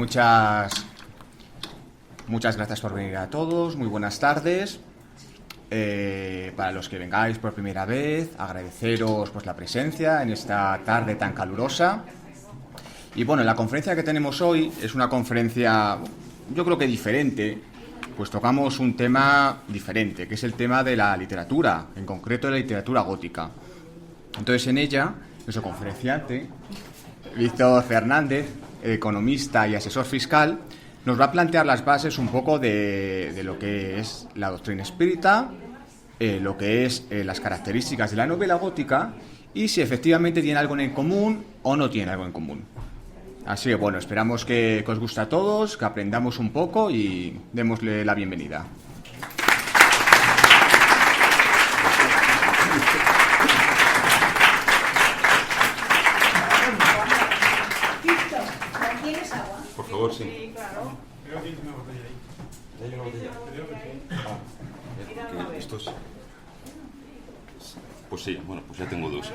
muchas gracias por venir a todos, muy buenas tardes. Para los que vengáis por primera vez, agradeceros pues la presencia en esta tarde tan calurosa. Y bueno, la conferencia que tenemos hoy es una conferencia, yo creo que diferente, pues tocamos un tema diferente, que es el tema de la literatura, en concreto de la literatura gótica. Entonces en ella, nuestro conferenciante, Víctor Fernández, economista y asesor fiscal, nos va a plantear las bases un poco de lo que es la doctrina espírita, lo que es las características de la novela gótica y si efectivamente tiene algo en común o no tiene algo en común. Así que bueno, esperamos que os guste a todos, que aprendamos un poco y démosle la bienvenida. ¿Tienes agua? Por favor, sí. Sí, claro. ¿Hay una botella? Porque estos... Pues sí, bueno, pues ya tengo dos.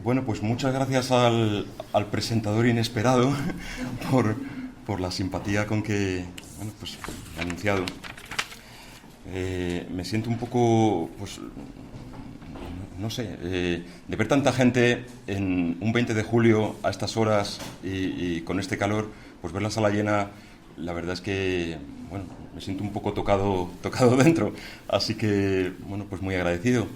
Bueno, pues muchas gracias al presentador inesperado por la simpatía con que, bueno, pues me ha anunciado. Me siento un poco, pues, no sé, de ver tanta gente en un 20 de julio a estas horas y con este calor, pues ver la sala llena, la verdad es que, bueno, me siento un poco tocado dentro, así que, bueno, pues muy agradecido.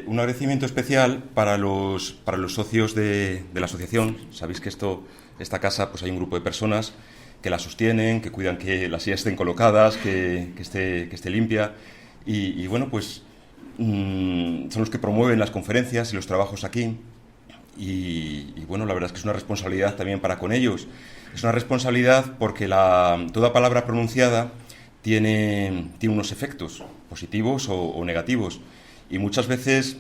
Un agradecimiento especial para los socios de la asociación. Sabéis que esta casa, pues hay un grupo de personas que la sostienen, que cuidan que las sillas estén colocadas, que esté limpia y bueno, pues son los que promueven las conferencias y los trabajos aquí y bueno, la verdad es que es una responsabilidad también para con ellos. Es una responsabilidad porque toda palabra pronunciada tiene unos efectos positivos o negativos. Y muchas veces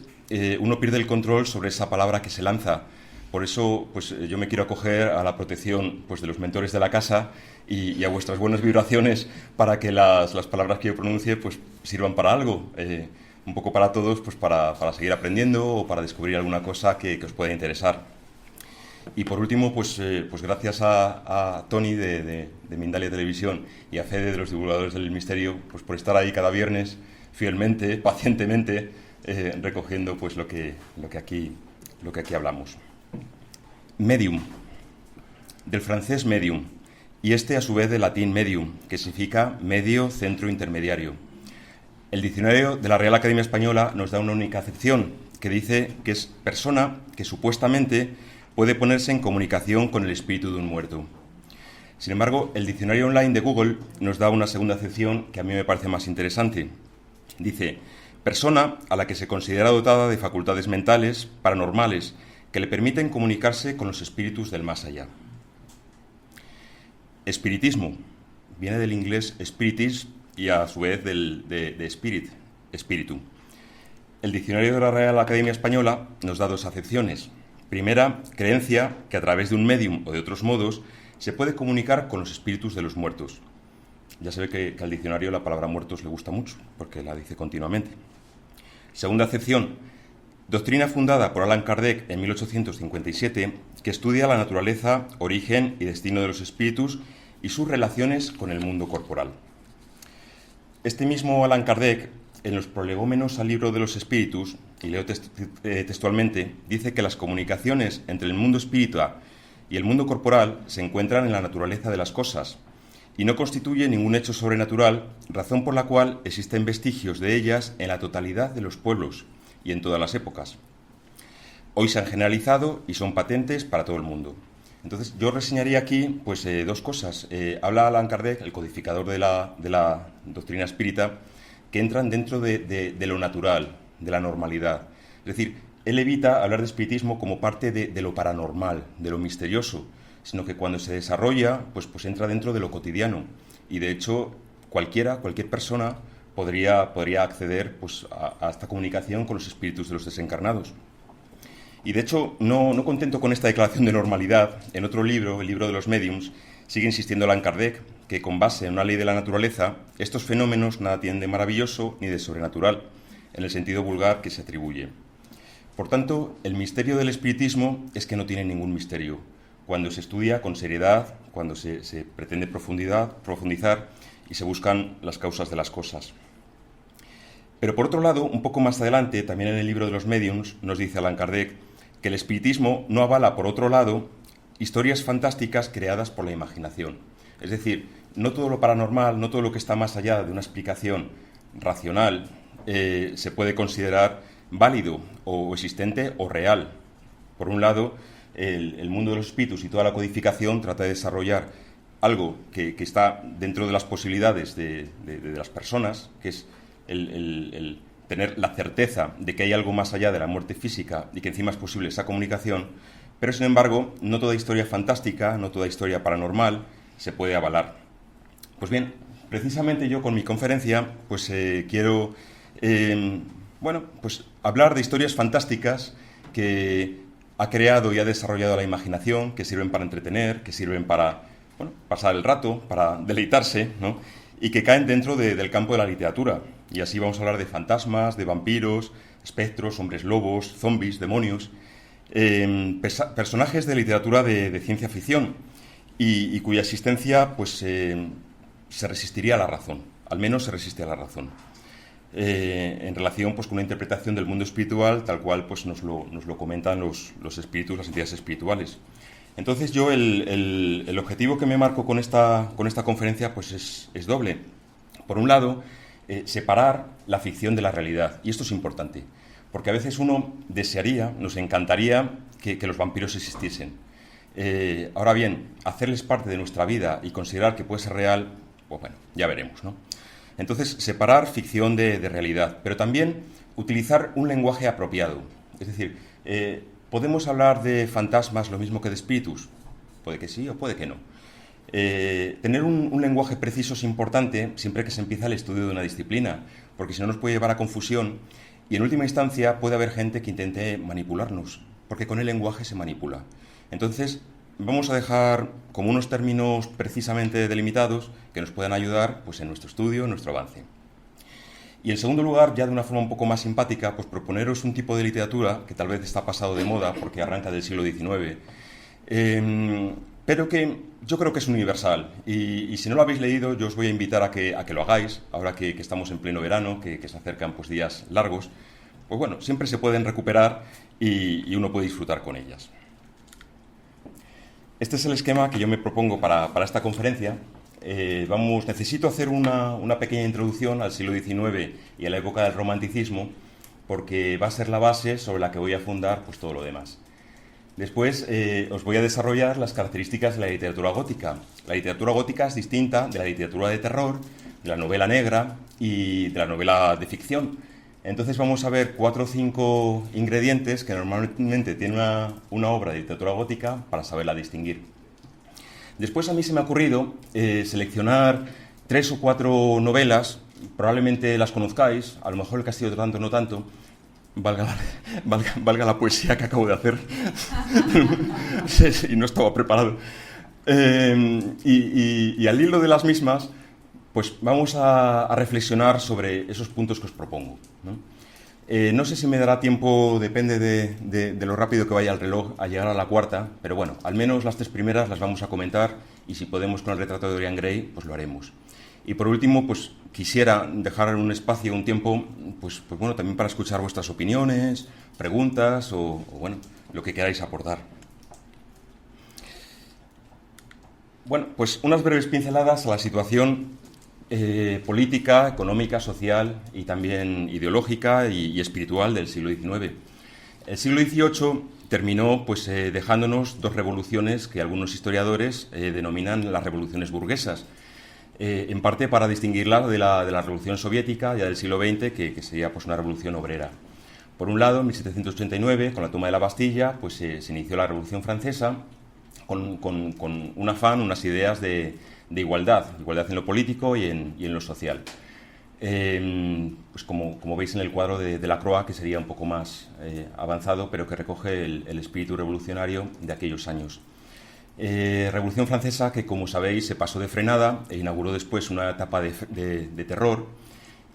uno pierde el control sobre esa palabra que se lanza. Por eso pues, yo me quiero acoger a la protección pues, de los mentores de la casa y a vuestras buenas vibraciones para que las palabras que yo pronuncie pues, sirvan para algo. Un poco para todos, pues, para seguir aprendiendo o para descubrir alguna cosa que os pueda interesar. Y por último, pues gracias a Tony de Mindalia Televisión y a Fede de los Divulgadores del Misterio pues, por estar ahí cada viernes fielmente, pacientemente, recogiendo pues lo que aquí hablamos. Medium, del francés medium, y a su vez del latín medium, que significa medio, centro, intermediario. El diccionario de la Real Academia Española nos da una única acepción, que dice que es persona que supuestamente puede ponerse en comunicación con el espíritu de un muerto. Sin embargo, el diccionario online de Google nos da una segunda acepción que a mí me parece más interesante. Dice, persona a la que se considera dotada de facultades mentales, paranormales, que le permiten comunicarse con los espíritus del más allá. Espiritismo viene del inglés spiritis y a su vez de spirit, espíritu. El diccionario de la Real Academia Española nos da dos acepciones. Primera, creencia que a través de un medium o de otros modos se puede comunicar con los espíritus de los muertos. Ya se ve que al diccionario la palabra muertos le gusta mucho, porque la dice continuamente. Segunda acepción, doctrina fundada por Allan Kardec en 1857, que estudia la naturaleza, origen y destino de los espíritus y sus relaciones con el mundo corporal. Este mismo Allan Kardec, en los prolegómenos al libro de los espíritus, y leo textualmente, dice que las comunicaciones entre el mundo espiritual y el mundo corporal se encuentran en la naturaleza de las cosas, y no constituye ningún hecho sobrenatural, razón por la cual existen vestigios de ellas en la totalidad de los pueblos y en todas las épocas. Hoy se han generalizado y son patentes para todo el mundo. Entonces, yo reseñaría aquí pues, dos cosas. Habla Allan Kardec, el codificador de la doctrina espírita, que entran dentro de lo natural, de la normalidad. Es decir, él evita hablar de espiritismo como parte de lo paranormal, de lo misterioso, sino que cuando se desarrolla, pues entra dentro de lo cotidiano. Y de hecho, cualquier persona podría acceder pues, a esta comunicación con los espíritus de los desencarnados. Y de hecho, no contento con esta declaración de normalidad, en otro libro, el libro de los médiums, sigue insistiendo Allan Kardec que con base en una ley de la naturaleza, estos fenómenos nada tienen de maravilloso ni de sobrenatural, en el sentido vulgar que se atribuye. Por tanto, el misterio del espiritismo es que no tiene ningún misterio. Cuando se estudia con seriedad, cuando se pretende profundizar y se buscan las causas de las cosas. Pero por otro lado, un poco más adelante, también en el libro de los Mediums, nos dice Allan Kardec que el espiritismo no avala, por otro lado, historias fantásticas creadas por la imaginación. Es decir, no todo lo paranormal, no todo lo que está más allá de una explicación racional se puede considerar válido o existente o real. Por un lado, el mundo de los espíritus y toda la codificación trata de desarrollar algo que está dentro de las posibilidades de las personas, que es el tener la certeza de que hay algo más allá de la muerte física y que encima es posible esa comunicación, pero sin embargo, no toda historia fantástica, no toda historia paranormal se puede avalar. Pues bien, precisamente yo con mi conferencia pues quiero pues hablar de historias fantásticas que ha creado y ha desarrollado la imaginación, que sirven para entretener, que sirven para pasar el rato, para deleitarse, ¿no? Y que caen dentro del campo de la literatura. Y así vamos a hablar de fantasmas, de vampiros, espectros, hombres lobos, zombies, demonios, personajes de literatura de ciencia ficción y cuya existencia pues se resistiría a la razón, al menos se resiste a la razón. En relación pues, con una interpretación del mundo espiritual tal cual pues, nos lo comentan los espíritus, las entidades espirituales. Entonces yo el objetivo que me marco con esta conferencia pues es doble. Por un lado, separar la ficción de la realidad, y esto es importante, porque a veces uno desearía, nos encantaría que los vampiros existiesen. Ahora bien, hacerles parte de nuestra vida y considerar que puede ser real, pues bueno, ya veremos, ¿no? Entonces, separar ficción de realidad, pero también utilizar un lenguaje apropiado. Es decir, ¿podemos hablar de fantasmas lo mismo que de espíritus? Puede que sí o puede que no. Tener un lenguaje preciso es importante siempre que se empieza el estudio de una disciplina, porque si no nos puede llevar a confusión y en última instancia puede haber gente que intente manipularnos, porque con el lenguaje se manipula. Entonces, vamos a dejar como unos términos precisamente delimitados que nos puedan ayudar pues, en nuestro estudio, en nuestro avance. Y en segundo lugar, ya de una forma un poco más simpática, pues proponeros un tipo de literatura que tal vez está pasado de moda porque arranca del siglo XIX, pero que yo creo que es universal. Y si no lo habéis leído, yo os voy a invitar a que lo hagáis, ahora que estamos en pleno verano, que se acercan pues, días largos. Pues bueno, siempre se pueden recuperar y uno puede disfrutar con ellas. Este es el esquema que yo me propongo para esta conferencia. Necesito hacer una pequeña introducción al siglo XIX y a la época del romanticismo, porque va a ser la base sobre la que voy a fundar pues, todo lo demás. Después os voy a desarrollar las características de la literatura gótica. La literatura gótica es distinta de la literatura de terror, de la novela negra y de la novela de ficción. Entonces vamos a ver 4 o 5 ingredientes que normalmente tiene una obra de literatura gótica para saberla distinguir. Después a mí se me ha ocurrido seleccionar 3 o 4 novelas, probablemente las conozcáis, a lo mejor El castillo de Otranto no tanto, valga la poesía que acabo de hacer, y no estaba preparado. Y al hilo de las mismas, pues vamos a reflexionar sobre esos puntos que os propongo, ¿no? No sé si me dará tiempo, depende de lo rápido que vaya el reloj, a llegar a la cuarta, pero bueno, al menos las 3 primeras las vamos a comentar y si podemos con el retrato de Dorian Gray, pues lo haremos. Y por último, pues quisiera dejar un espacio, un tiempo, pues bueno, también para escuchar vuestras opiniones, preguntas o bueno, lo que queráis aportar. Bueno, pues unas breves pinceladas a la situación política, económica, social y también ideológica y espiritual del siglo XIX. El siglo XVIII terminó pues, dejándonos 2 revoluciones que algunos historiadores denominan las revoluciones burguesas, en parte para distinguirla de la revolución soviética ya del siglo XX, que sería pues, una revolución obrera. Por un lado, en 1789, con la toma de la Bastilla, pues, se inició la Revolución Francesa con un afán, unas ideas de igualdad en lo político y en lo social. Pues como veis en el cuadro de Lacroix, que sería un poco más avanzado, pero que recoge el espíritu revolucionario de aquellos años. Revolución Francesa que, como sabéis, se pasó de frenada e inauguró después una etapa de terror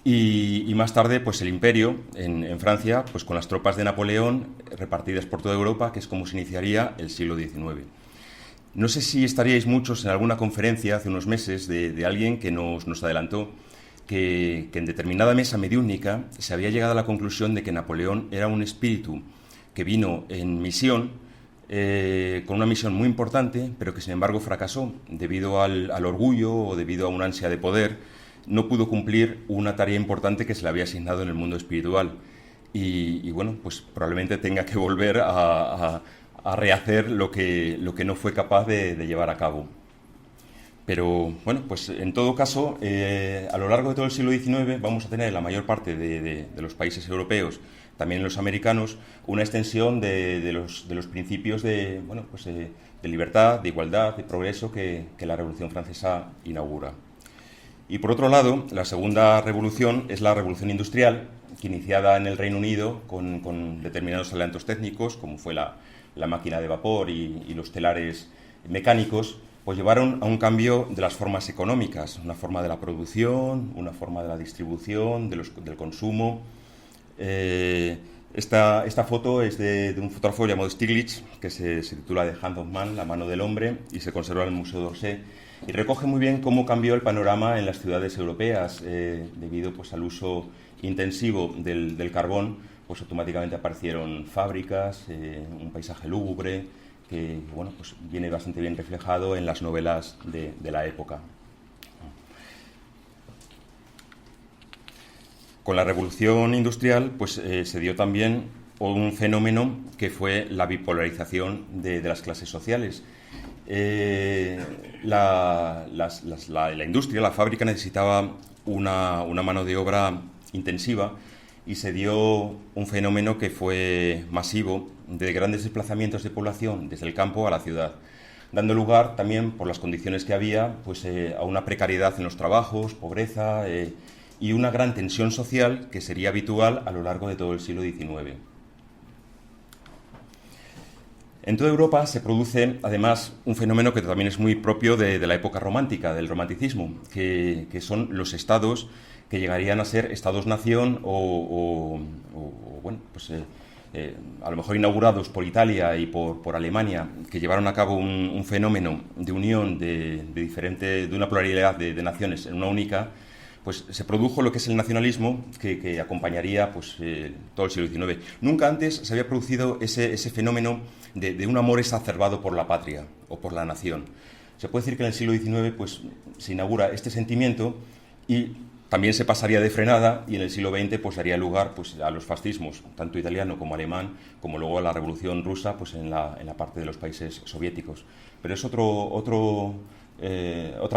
Y más tarde, pues el imperio en Francia, pues con las tropas de Napoleón repartidas por toda Europa, que es como se iniciaría el siglo XIX. No sé si estaríais muchos en alguna conferencia hace unos meses de alguien que nos adelantó que en determinada mesa mediúnica se había llegado a la conclusión de que Napoleón era un espíritu que vino en misión, con una misión muy importante, pero que sin embargo fracasó debido al orgullo o debido a una ansia de poder. No pudo cumplir una tarea importante que se le había asignado en el mundo espiritual. Y bueno, pues probablemente tenga que volver a rehacer lo que no fue capaz de llevar a cabo. Pero bueno, pues en todo caso, a lo largo de todo el siglo XIX vamos a tener en la mayor parte de los países europeos, también en los americanos, una extensión de los principios de libertad, de igualdad, de progreso que la Revolución Francesa inaugura. Y por otro lado, la segunda revolución es la revolución industrial, que iniciada en el Reino Unido con determinados adelantos técnicos, como fue la máquina de vapor y los telares mecánicos, pues llevaron a un cambio de las formas económicas, una forma de la producción, una forma de la distribución, del consumo. Esta foto es de un fotógrafo llamado Stiglitz, que se titula The Hand of Man, la mano del hombre, y se conserva en el Museo d'Orsay. Y recoge muy bien cómo cambió el panorama en las ciudades europeas debido pues, al uso intensivo del carbón, pues automáticamente aparecieron fábricas, un paisaje lúgubre que bueno, pues, viene bastante bien reflejado en las novelas de la época. Con la revolución industrial pues, se dio también un fenómeno que fue la bipolarización de las clases sociales. La industria, la fábrica necesitaba una mano de obra intensiva y se dio un fenómeno que fue masivo de grandes desplazamientos de población desde el campo a la ciudad, dando lugar también, por las condiciones que había, pues, a una precariedad en los trabajos, pobreza y una gran tensión social que sería habitual a lo largo de todo el siglo XIX. En toda Europa se produce, además, un fenómeno que también es muy propio de la época romántica, del romanticismo, que son los estados que llegarían a ser estados-nación a lo mejor inaugurados por Italia y por Alemania, que llevaron a cabo un fenómeno de unión de una pluralidad de naciones en una única. Pues se produjo lo que es el nacionalismo que acompañaría pues, todo el siglo XIX. Nunca antes se había producido ese fenómeno de un amor exacerbado por la patria o por la nación. Se puede decir que en el siglo XIX pues, se inaugura este sentimiento y también se pasaría de frenada y en el siglo XX pues, daría lugar pues, a los fascismos, tanto italiano como alemán, como luego a la Revolución Rusa pues, en la parte de los países soviéticos. Pero es otra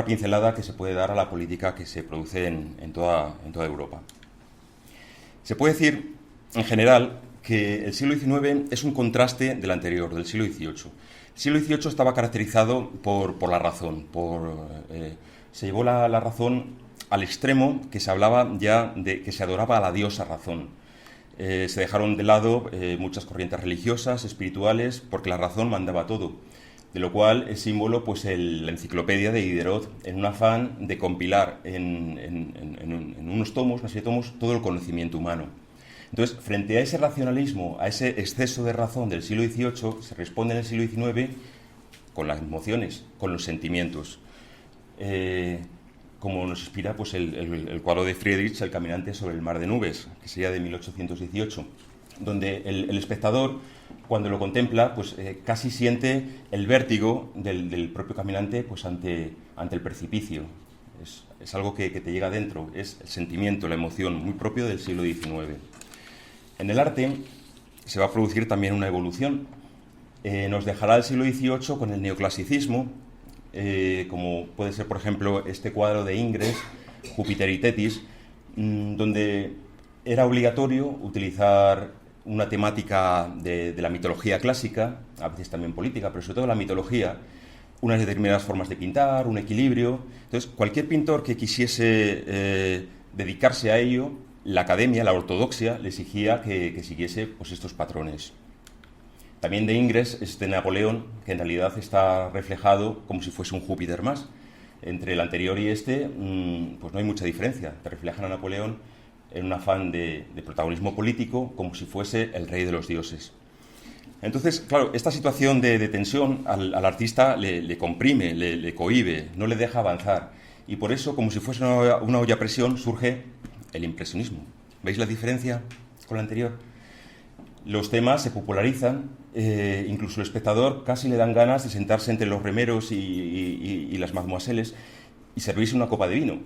pincelada que se puede dar a la política que se produce en toda Europa. Se puede decir, en general, que el siglo XIX es un contraste del anterior, del siglo XVIII. El siglo XVIII estaba caracterizado por la razón. Se llevó la razón al extremo que se hablaba ya de que se adoraba a la diosa razón. Se dejaron de lado muchas corrientes religiosas, espirituales, porque la razón mandaba todo. De lo cual es símbolo pues, la enciclopedia de Diderot, en un afán de compilar en unos tomos, una serie de tomos, todo el conocimiento humano. Entonces, frente a ese racionalismo, a ese exceso de razón del siglo XVIII, se responde en el siglo XIX con las emociones, con los sentimientos. Como nos inspira pues, el cuadro de Friedrich, El caminante sobre el mar de nubes, que sería de 1818, donde el espectador, cuando lo contempla, pues casi siente el vértigo del propio caminante pues, ante el precipicio. Es algo que te llega dentro, es el sentimiento, la emoción, muy propio del siglo XIX. En el arte se va a producir también una evolución. Nos dejará el siglo XVIII con el neoclasicismo, como puede ser, por ejemplo, este cuadro de Ingres, Júpiter y Tetis, donde era obligatorio utilizar una temática de la mitología clásica, a veces también política, pero sobre todo la mitología, unas determinadas formas de pintar, un equilibrio. Entonces, cualquier pintor que quisiese dedicarse a ello, la academia, la ortodoxia, le exigía que siguiese pues, estos patrones. También de Ingres, este Napoleón, que en realidad está reflejado como si fuese un Júpiter más. Entre el anterior y este, pues no hay mucha diferencia. Te reflejan a Napoleón en un afán de protagonismo político, como si fuese el rey de los dioses. Entonces, claro, esta situación de tensión al artista le comprime, le cohíbe, no le deja avanzar. Y por eso, como si fuese una olla a presión, surge el impresionismo. ¿Veis la diferencia con la anterior? Los temas se popularizan, incluso el espectador casi le dan ganas de sentarse entre los remeros y las mademoiselles y servirse una copa de vino.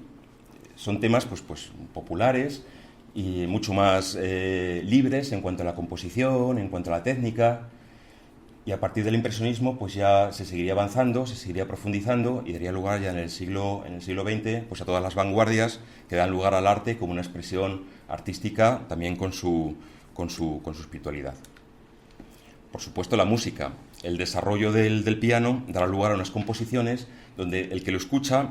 Son temas pues populares y mucho más libres en cuanto a la composición, en cuanto a la técnica, y a partir del impresionismo pues ya se seguiría avanzando, se seguiría profundizando y daría lugar ya en el siglo XX pues a todas las vanguardias que dan lugar al arte como una expresión artística también con su espiritualidad. Por supuesto, la música, el desarrollo del piano dará lugar a unas composiciones donde el que lo escucha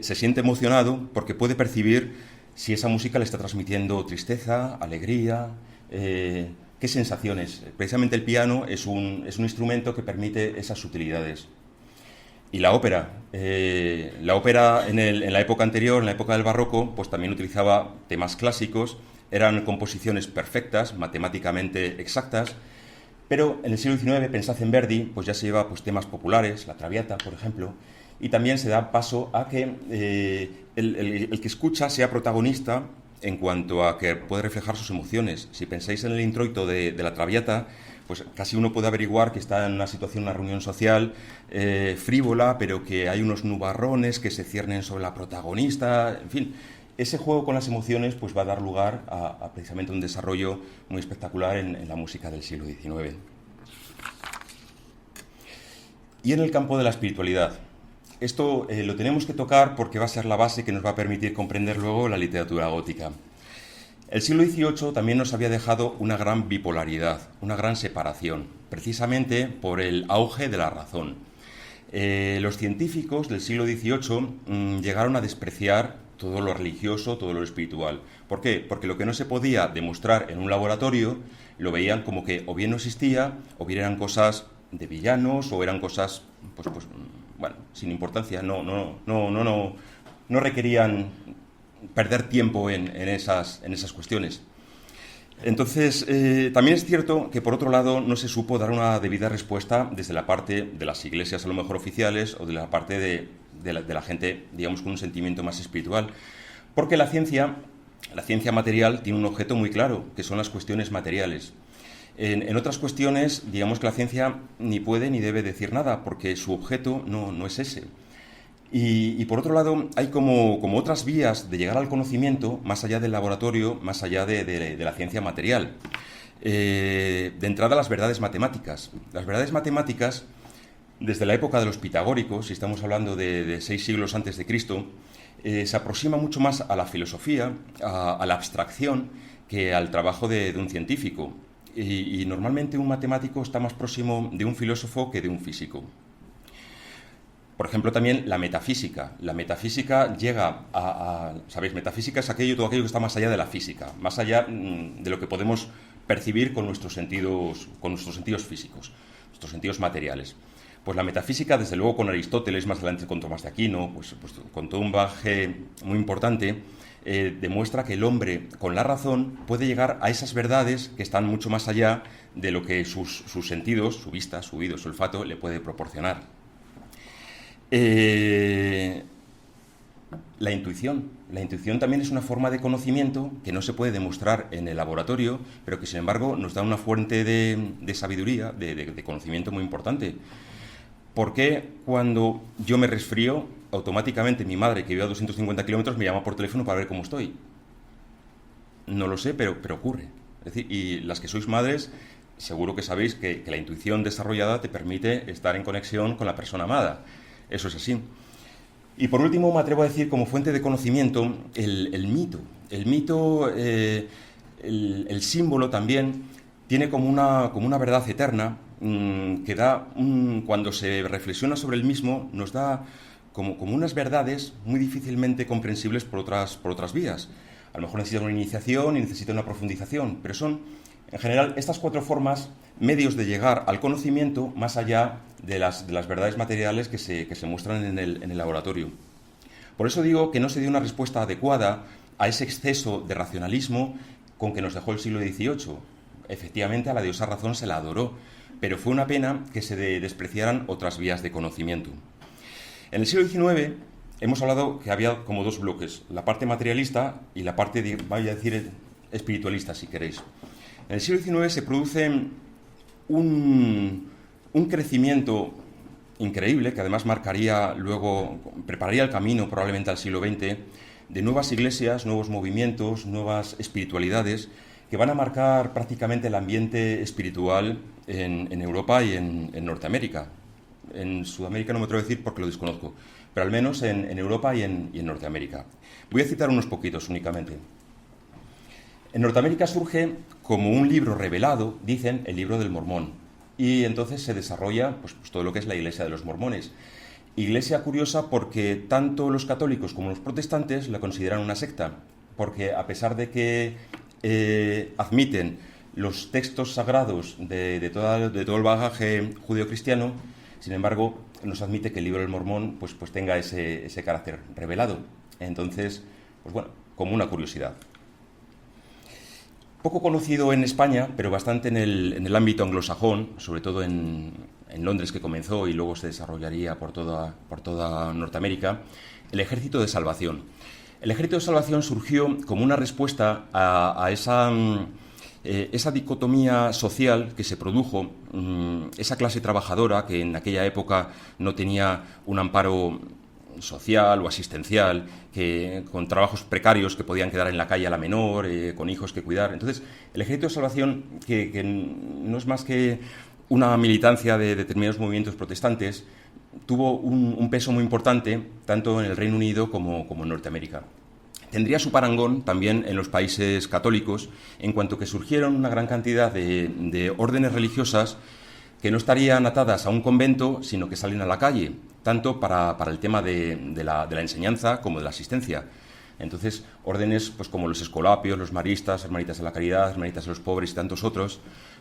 se siente emocionado porque puede percibir si esa música le está transmitiendo tristeza, alegría, qué sensaciones. Precisamente el piano es un instrumento que permite esas sutilidades. Y la ópera. La ópera en la época anterior, en la época del barroco, pues también utilizaba temas clásicos, eran composiciones perfectas, matemáticamente exactas, pero en el siglo XIX, pensad en Verdi, pues ya se lleva pues, temas populares, la Traviata, por ejemplo, y también se da paso a que el que escucha sea protagonista en cuanto a que puede reflejar sus emociones. Si pensáis en el introito de la Traviata, pues casi uno puede averiguar que está en una situación, una reunión social frívola, pero que hay unos nubarrones que se ciernen sobre la protagonista, en fin. Ese juego con las emociones pues, va a dar lugar a precisamente un desarrollo muy espectacular en la música del siglo XIX. Y en el campo de la espiritualidad. Esto lo tenemos que tocar porque va a ser la base que nos va a permitir comprender luego la literatura gótica. El siglo XVIII también nos había dejado una gran bipolaridad, una gran separación, precisamente por el auge de la razón. Los científicos del siglo XVIII llegaron a despreciar todo lo religioso, todo lo espiritual. ¿Por qué? Porque lo que no se podía demostrar en un laboratorio lo veían como que o bien no existía, o bien eran cosas de villanos, o eran cosas, bueno, sin importancia, no requerían perder tiempo en esas cuestiones. Entonces, también es cierto que, por otro lado, no se supo dar una debida respuesta desde la parte de las iglesias, a lo mejor oficiales, o de la parte de la gente, digamos, con un sentimiento más espiritual. Porque la ciencia material tiene un objeto muy claro, que son las cuestiones materiales. En otras cuestiones, digamos que la ciencia ni puede ni debe decir nada, porque su objeto no es ese. Y por otro lado, hay como otras vías de llegar al conocimiento, más allá del laboratorio, más allá de la ciencia material. De entrada, las verdades matemáticas. Las verdades matemáticas, desde la época de los pitagóricos, si estamos hablando de 6 siglos antes de Cristo, se aproxima mucho más a la filosofía, a la abstracción, que al trabajo de un científico. Y normalmente un matemático está más próximo de un filósofo que de un físico. Por ejemplo, también la metafísica. La metafísica llega ¿sabéis? Metafísica es todo aquello que está más allá de la física, más allá de lo que podemos percibir con nuestros sentidos físicos, nuestros sentidos materiales. Pues la metafísica, desde luego con Aristóteles, más adelante con Tomás de Aquino, pues con todo un bagaje muy importante, demuestra que el hombre, con la razón, puede llegar a esas verdades que están mucho más allá de lo que sus sentidos, su vista, su oído, su olfato, le puede proporcionar. La intuición también es una forma de conocimiento que no se puede demostrar en el laboratorio, pero que sin embargo nos da una fuente de sabiduría, de conocimiento muy importante. ¿Por qué cuando yo me resfrío, automáticamente mi madre, que vive a 250 kilómetros, me llama por teléfono para ver cómo estoy? No lo sé, pero ocurre. Es decir, y las que sois madres, seguro que sabéis que la intuición desarrollada te permite estar en conexión con la persona amada. Eso es así. Y por último, me atrevo a decir, como fuente de conocimiento, el mito. El mito, el símbolo también, tiene como una verdad eterna que da, cuando se reflexiona sobre el mismo, nos da como unas verdades muy difícilmente comprensibles por otras vías. A lo mejor necesita una iniciación y necesita una profundización, pero son, en general, estas 4 formas, medios de llegar al conocimiento más allá de las verdades materiales que se muestran en el laboratorio. Por eso digo que no se dio una respuesta adecuada a ese exceso de racionalismo con que nos dejó el siglo XVIII. Efectivamente, a la diosa razón se la adoró, pero fue una pena que se despreciaran otras vías de conocimiento. En el siglo XIX hemos hablado que había como dos bloques, la parte materialista y la parte, vaya a decir, espiritualista, si queréis. En el siglo XIX se produce un crecimiento increíble, que además prepararía el camino probablemente al siglo XX, de nuevas iglesias, nuevos movimientos, nuevas espiritualidades, que van a marcar prácticamente el ambiente espiritual en Europa y en Norteamérica. En Sudamérica no me atrevo a decir porque lo desconozco, pero al menos en Europa y en Norteamérica. Voy a citar unos poquitos únicamente. En Norteamérica surge como un libro revelado, dicen, el libro del Mormón, y entonces se desarrolla pues todo lo que es la Iglesia de los Mormones. Iglesia curiosa porque tanto los católicos como los protestantes la consideran una secta, porque a pesar de que admiten los textos sagrados de todo el bagaje judeocristiano, sin embargo, nos admite que el libro del Mormón pues tenga ese carácter revelado. Entonces, pues bueno, como una curiosidad. Poco conocido en España, pero bastante en el ámbito anglosajón, sobre todo en Londres, que comenzó y luego se desarrollaría por toda Norteamérica, el Ejército de Salvación. El Ejército de Salvación surgió como una respuesta a esa dicotomía social que se produjo, esa clase trabajadora que en aquella época no tenía un amparo social o asistencial, que con trabajos precarios que podían quedar en la calle a la menor, con hijos que cuidar. Entonces, el Ejército de Salvación, que no es más que una militancia de determinados movimientos protestantes, tuvo un peso muy importante tanto en el Reino Unido como en Norteamérica. Tendría su parangón también en los países católicos, en cuanto que surgieron una gran cantidad de órdenes religiosas que no estarían atadas a un convento, sino que salen a la calle, tanto para el tema de la enseñanza como de la asistencia. Entonces, órdenes pues como los escolapios, los maristas, hermanitas de la caridad, hermanitas de los pobres y tantos otros,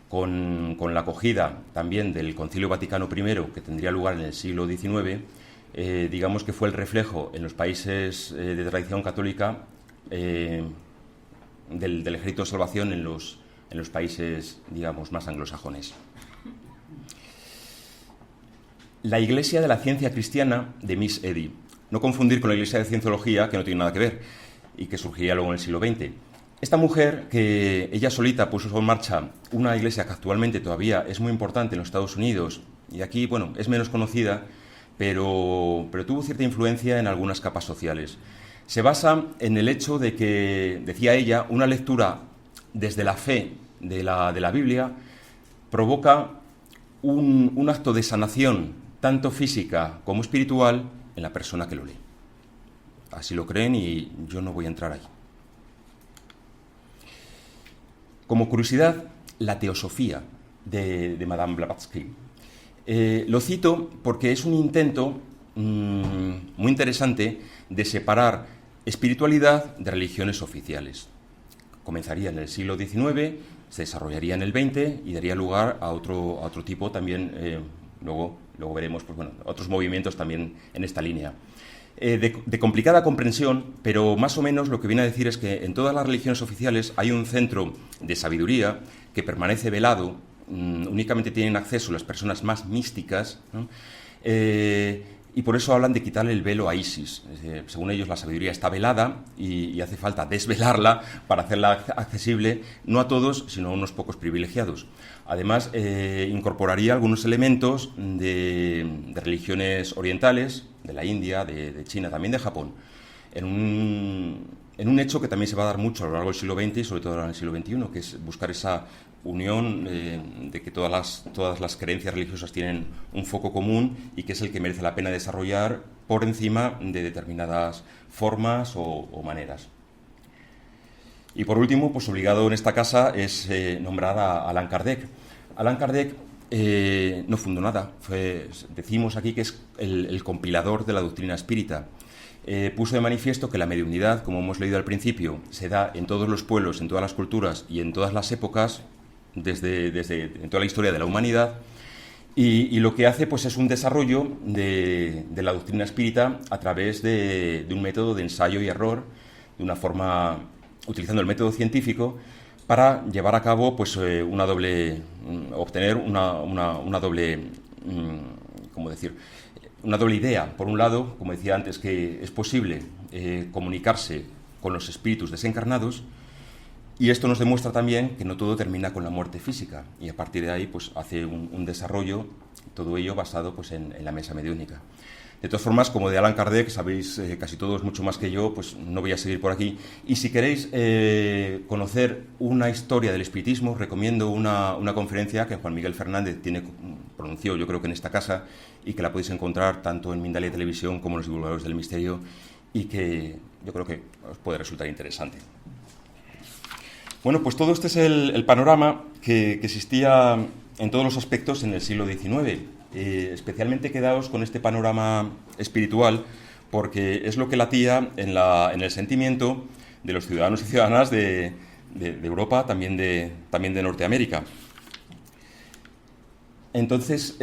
con la acogida también del Concilio Vaticano I, que tendría lugar en el siglo XIX, digamos que fue el reflejo en los países de tradición católica del Ejército de Salvación en los países, digamos, más anglosajones. La Iglesia de la Ciencia Cristiana de Miss Eddy. No confundir con la Iglesia de Cienciología, que no tiene nada que ver, y que surgiría luego en el siglo XX. Esta mujer, que ella solita puso en marcha una iglesia que actualmente todavía es muy importante en los Estados Unidos, y aquí, bueno, es menos conocida, pero tuvo cierta influencia en algunas capas sociales. Se basa en el hecho de que, decía ella, una lectura desde la fe de la Biblia provoca un acto de sanación, tanto física como espiritual, en la persona que lo lee. Así lo creen y yo no voy a entrar ahí. Como curiosidad, la teosofía de Madame Blavatsky. Lo cito porque es un intento muy interesante de separar espiritualidad de religiones oficiales. Comenzaría en el siglo XIX, se desarrollaría en el XX y daría lugar a otro tipo también, luego veremos pues, bueno, otros movimientos también en esta línea. De complicada comprensión, pero más o menos lo que viene a decir es que en todas las religiones oficiales hay un centro de sabiduría que permanece velado, únicamente tienen acceso las personas más místicas, ¿no? Y por eso hablan de quitarle el velo a Isis. Según ellos, la sabiduría está velada y hace falta desvelarla para hacerla accesible no a todos, sino a unos pocos privilegiados. Además, incorporaría algunos elementos de religiones orientales, de la India, de China, también de Japón, en un hecho que también se va a dar mucho a lo largo del siglo XX y sobre todo en el siglo XXI, que es buscar esa unión de que todas las creencias religiosas tienen un foco común y que es el que merece la pena desarrollar por encima de determinadas formas o maneras. Y por último, pues obligado en esta casa es nombrar a Allan Kardec. Allan Kardec no fundó nada, decimos aquí que es el compilador de la doctrina espírita. Puso de manifiesto que la mediunidad, como hemos leído al principio, se da en todos los pueblos, en todas las culturas y en todas las épocas, en toda la historia de la humanidad, y lo que hace pues, es un desarrollo de la doctrina espírita a través de un método de ensayo y error de una forma, utilizando el método científico, para llevar a cabo pues, obtener una doble, ¿cómo decir? Una doble idea. Por un lado, como decía antes, que es posible comunicarse con los espíritus desencarnados, y esto nos demuestra también que no todo termina con la muerte física, y a partir de ahí pues, hace un desarrollo, todo ello basado pues, en la mesa mediúnica. De todas formas, como de Allan Kardec, sabéis casi todos mucho más que yo, pues no voy a seguir por aquí. Y si queréis conocer una historia del espiritismo, recomiendo una conferencia que Juan Miguel Fernández pronunció, yo creo que en esta casa, y que la podéis encontrar tanto en Mindalia Televisión como en Los Divulgadores del Misterio, y que yo creo que os puede resultar interesante. Bueno, pues todo este es el panorama que existía en todos los aspectos en el siglo XIX. Especialmente quedaos con este panorama espiritual, porque es lo que latía en el sentimiento de los ciudadanos y ciudadanas de Europa, también de Norteamérica. Entonces,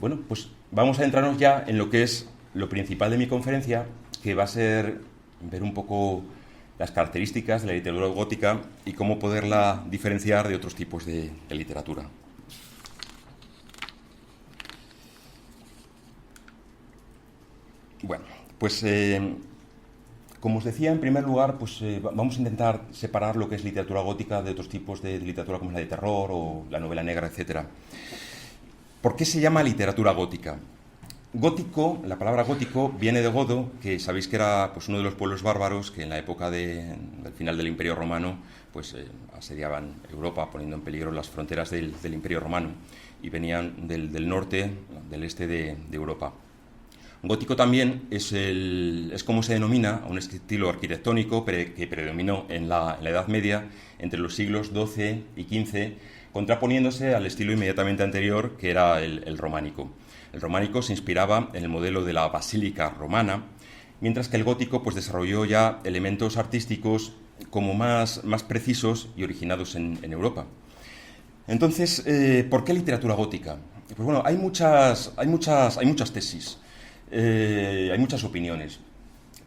bueno, pues vamos a entrarnos ya en lo que es lo principal de mi conferencia, que va a ser ver un poco las características de la literatura gótica y cómo poderla diferenciar de otros tipos de literatura. Bueno, pues como os decía, en primer lugar, pues vamos a intentar separar lo que es literatura gótica de otros tipos de literatura como es la de terror o la novela negra, etc. ¿Por qué se llama literatura gótica? Gótico, la palabra gótico viene de Godo, que sabéis que era pues, uno de los pueblos bárbaros que en la época del final del Imperio Romano pues, asediaban Europa, poniendo en peligro las fronteras del Imperio Romano, y venían del norte, del este de Europa. Gótico también es como se denomina a un estilo arquitectónico que predominó en la Edad Media entre los siglos XII y XV, contraponiéndose al estilo inmediatamente anterior, que era el románico. El románico se inspiraba en el modelo de la basílica romana, mientras que el gótico pues, desarrolló ya elementos artísticos como más precisos y originados en Europa. Entonces, ¿por qué literatura gótica? Pues bueno, hay muchas tesis. Hay muchas opiniones,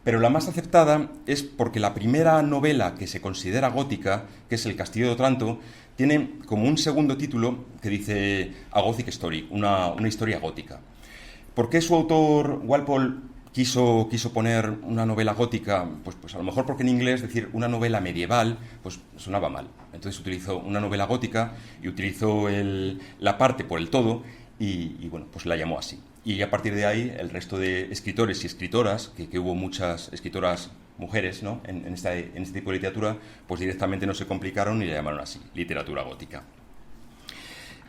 pero la más aceptada es porque la primera novela que se considera gótica, que es El Castillo de Otranto, tiene como un segundo título que dice A Gothic Story, una historia gótica. ¿Por qué su autor, Walpole, quiso poner una novela gótica? Pues a lo mejor porque en inglés decir una novela medieval pues sonaba mal. Entonces utilizó una novela gótica y utilizó la parte por el todo y bueno, pues la llamó así. Y a partir de ahí, el resto de escritores y escritoras, que hubo muchas escritoras mujeres, ¿no? en este tipo de literatura, pues directamente no se complicaron y la llamaron así, literatura gótica.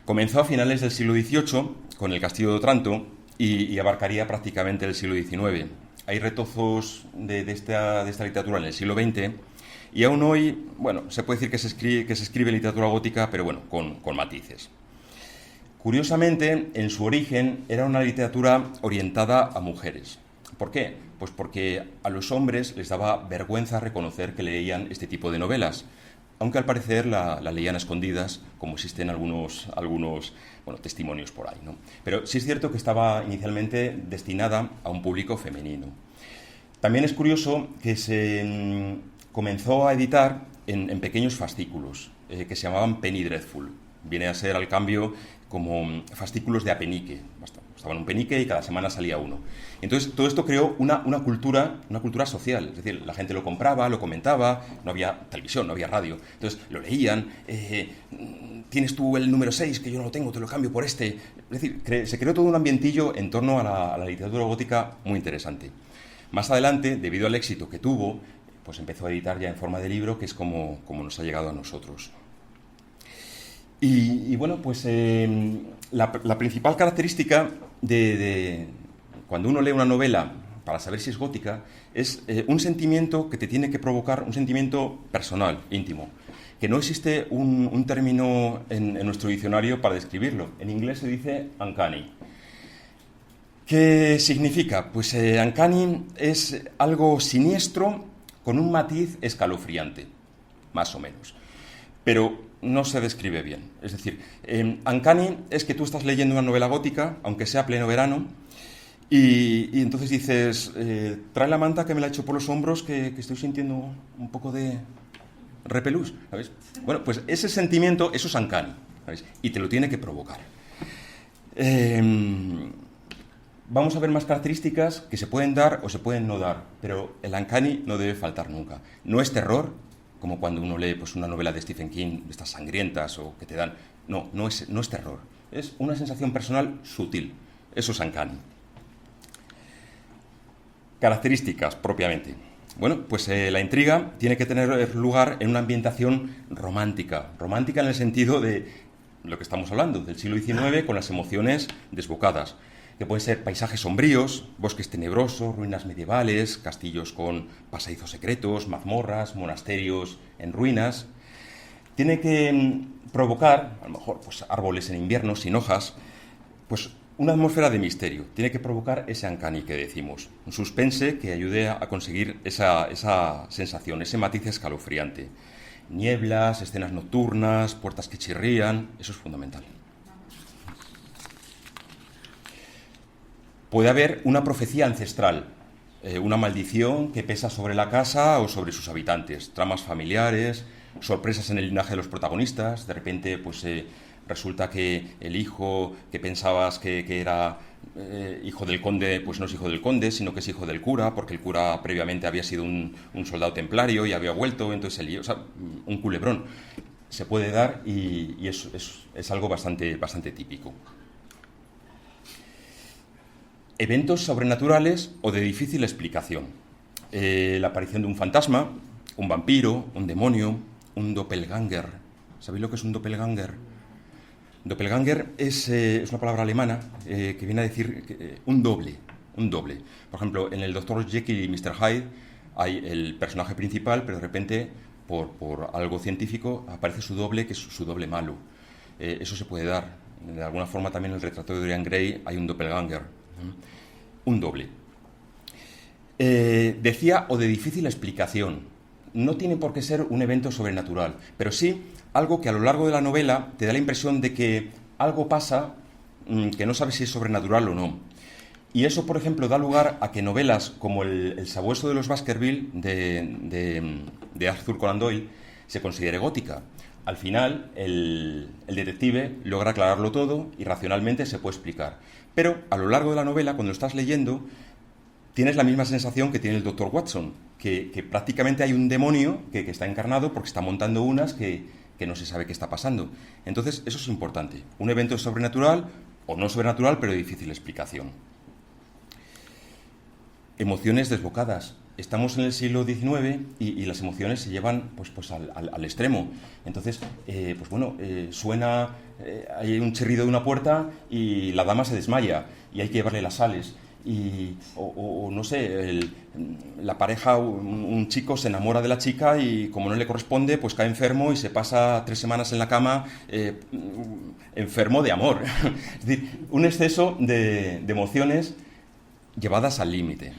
Comenzó a finales del siglo XVIII con El Castillo de Otranto y abarcaría prácticamente el siglo XIX. Hay retozos de esta literatura en el siglo XX y aún hoy, bueno, se puede decir que se escribe literatura gótica, pero bueno, con matices. Curiosamente, en su origen era una literatura orientada a mujeres. ¿Por qué? Pues porque a los hombres les daba vergüenza reconocer que leían este tipo de novelas, aunque al parecer la leían a escondidas, como existen algunos testimonios por ahí, ¿no? Pero sí es cierto que estaba inicialmente destinada a un público femenino. También es curioso que se comenzó a editar en pequeños fascículos que se llamaban Penny Dreadful. Viene a ser al cambio como fascículos de apenique. Estaban un penique y cada semana salía uno. Entonces, todo esto creó una cultura social. Es decir, la gente lo compraba, lo comentaba, no había televisión, no había radio. Entonces, lo leían. Tienes tú el número 6, que yo no lo tengo, te lo cambio por este. Es decir, se creó todo un ambientillo en torno a la literatura gótica muy interesante. Más adelante, debido al éxito que tuvo, pues empezó a editar ya en forma de libro, que es como nos ha llegado a nosotros. Y bueno, pues la principal característica de cuando uno lee una novela para saber si es gótica es un sentimiento que te tiene que provocar, un sentimiento personal, íntimo, que no existe un término en nuestro diccionario para describirlo. En inglés se dice uncanny. ¿Qué significa? Pues uncanny es algo siniestro con un matiz escalofriante, más o menos. Pero no se describe bien. Es decir, uncanny es que tú estás leyendo una novela gótica, aunque sea pleno verano, Y entonces dices, trae la manta que me la echo por los hombros, que estoy sintiendo un poco de repelús, ¿sabes? Bueno, pues ese sentimiento, eso es uncanny, ¿sabes? Y te lo tiene que provocar. Vamos a ver más características que se pueden dar o se pueden no dar, pero el uncanny no debe faltar nunca. No es terror, como cuando uno lee pues, una novela de Stephen King, de estas sangrientas o que te dan... No es terror. Es una sensación personal sutil. Eso es uncanny. Características, propiamente. Bueno, pues la intriga tiene que tener lugar en una ambientación romántica. Romántica en el sentido de lo que estamos hablando, del siglo XIX, con las emociones desbocadas, que pueden ser paisajes sombríos, bosques tenebrosos, ruinas medievales, castillos con pasadizos secretos, mazmorras, monasterios en ruinas. Tiene que provocar, a lo mejor, pues árboles en invierno sin hojas, pues una atmósfera de misterio. Tiene que provocar ese uncanny que decimos, un suspense que ayude a conseguir esa sensación, ese matiz escalofriante. Nieblas, escenas nocturnas, puertas que chirrían, eso es fundamental. Puede haber una profecía ancestral, una maldición que pesa sobre la casa o sobre sus habitantes, tramas familiares, sorpresas en el linaje de los protagonistas. De repente, pues resulta que el hijo que pensabas que era hijo del conde, pues no es hijo del conde, sino que es hijo del cura, porque el cura previamente había sido un soldado templario y había vuelto, entonces el lío, o sea, un culebrón. Se puede dar y es algo bastante típico. Eventos sobrenaturales o de difícil explicación. La aparición de un fantasma, un vampiro, un demonio, un doppelganger. ¿Sabéis lo que es un doppelganger? Doppelganger es una palabra alemana que viene a decir un doble. Por ejemplo, en el Dr. Jekyll y Mr. Hyde hay el personaje principal, pero de repente, por algo científico, aparece su doble, que es su doble malo. Eso se puede dar. De alguna forma también en el retrato de Dorian Gray hay un doppelganger. Un doble. Decía, o de difícil explicación. No tiene por qué ser un evento sobrenatural, pero sí algo que a lo largo de la novela te da la impresión de que algo pasa que no sabes si es sobrenatural o no. Y eso, por ejemplo, da lugar a que novelas como El sabueso de los Baskerville de Arthur Conan Doyle se considere gótica. Al final, el detective logra aclararlo todo y racionalmente se puede explicar. Pero a lo largo de la novela, cuando lo estás leyendo, tienes la misma sensación que tiene el Dr. Watson, que prácticamente hay un demonio que está encarnado porque está montando unas que no se sabe qué está pasando. Entonces, eso es importante. Un evento sobrenatural, o no sobrenatural, pero de difícil explicación. Emociones desbocadas. Estamos en el siglo XIX y las emociones se llevan pues al extremo. Entonces, suena, hay un chirrido de una puerta y la dama se desmaya y hay que llevarle las sales. No sé, la pareja, un chico se enamora de la chica y como no le corresponde, pues cae enfermo y se pasa 3 semanas en la cama enfermo de amor. Es decir, un exceso de emociones llevadas al límite.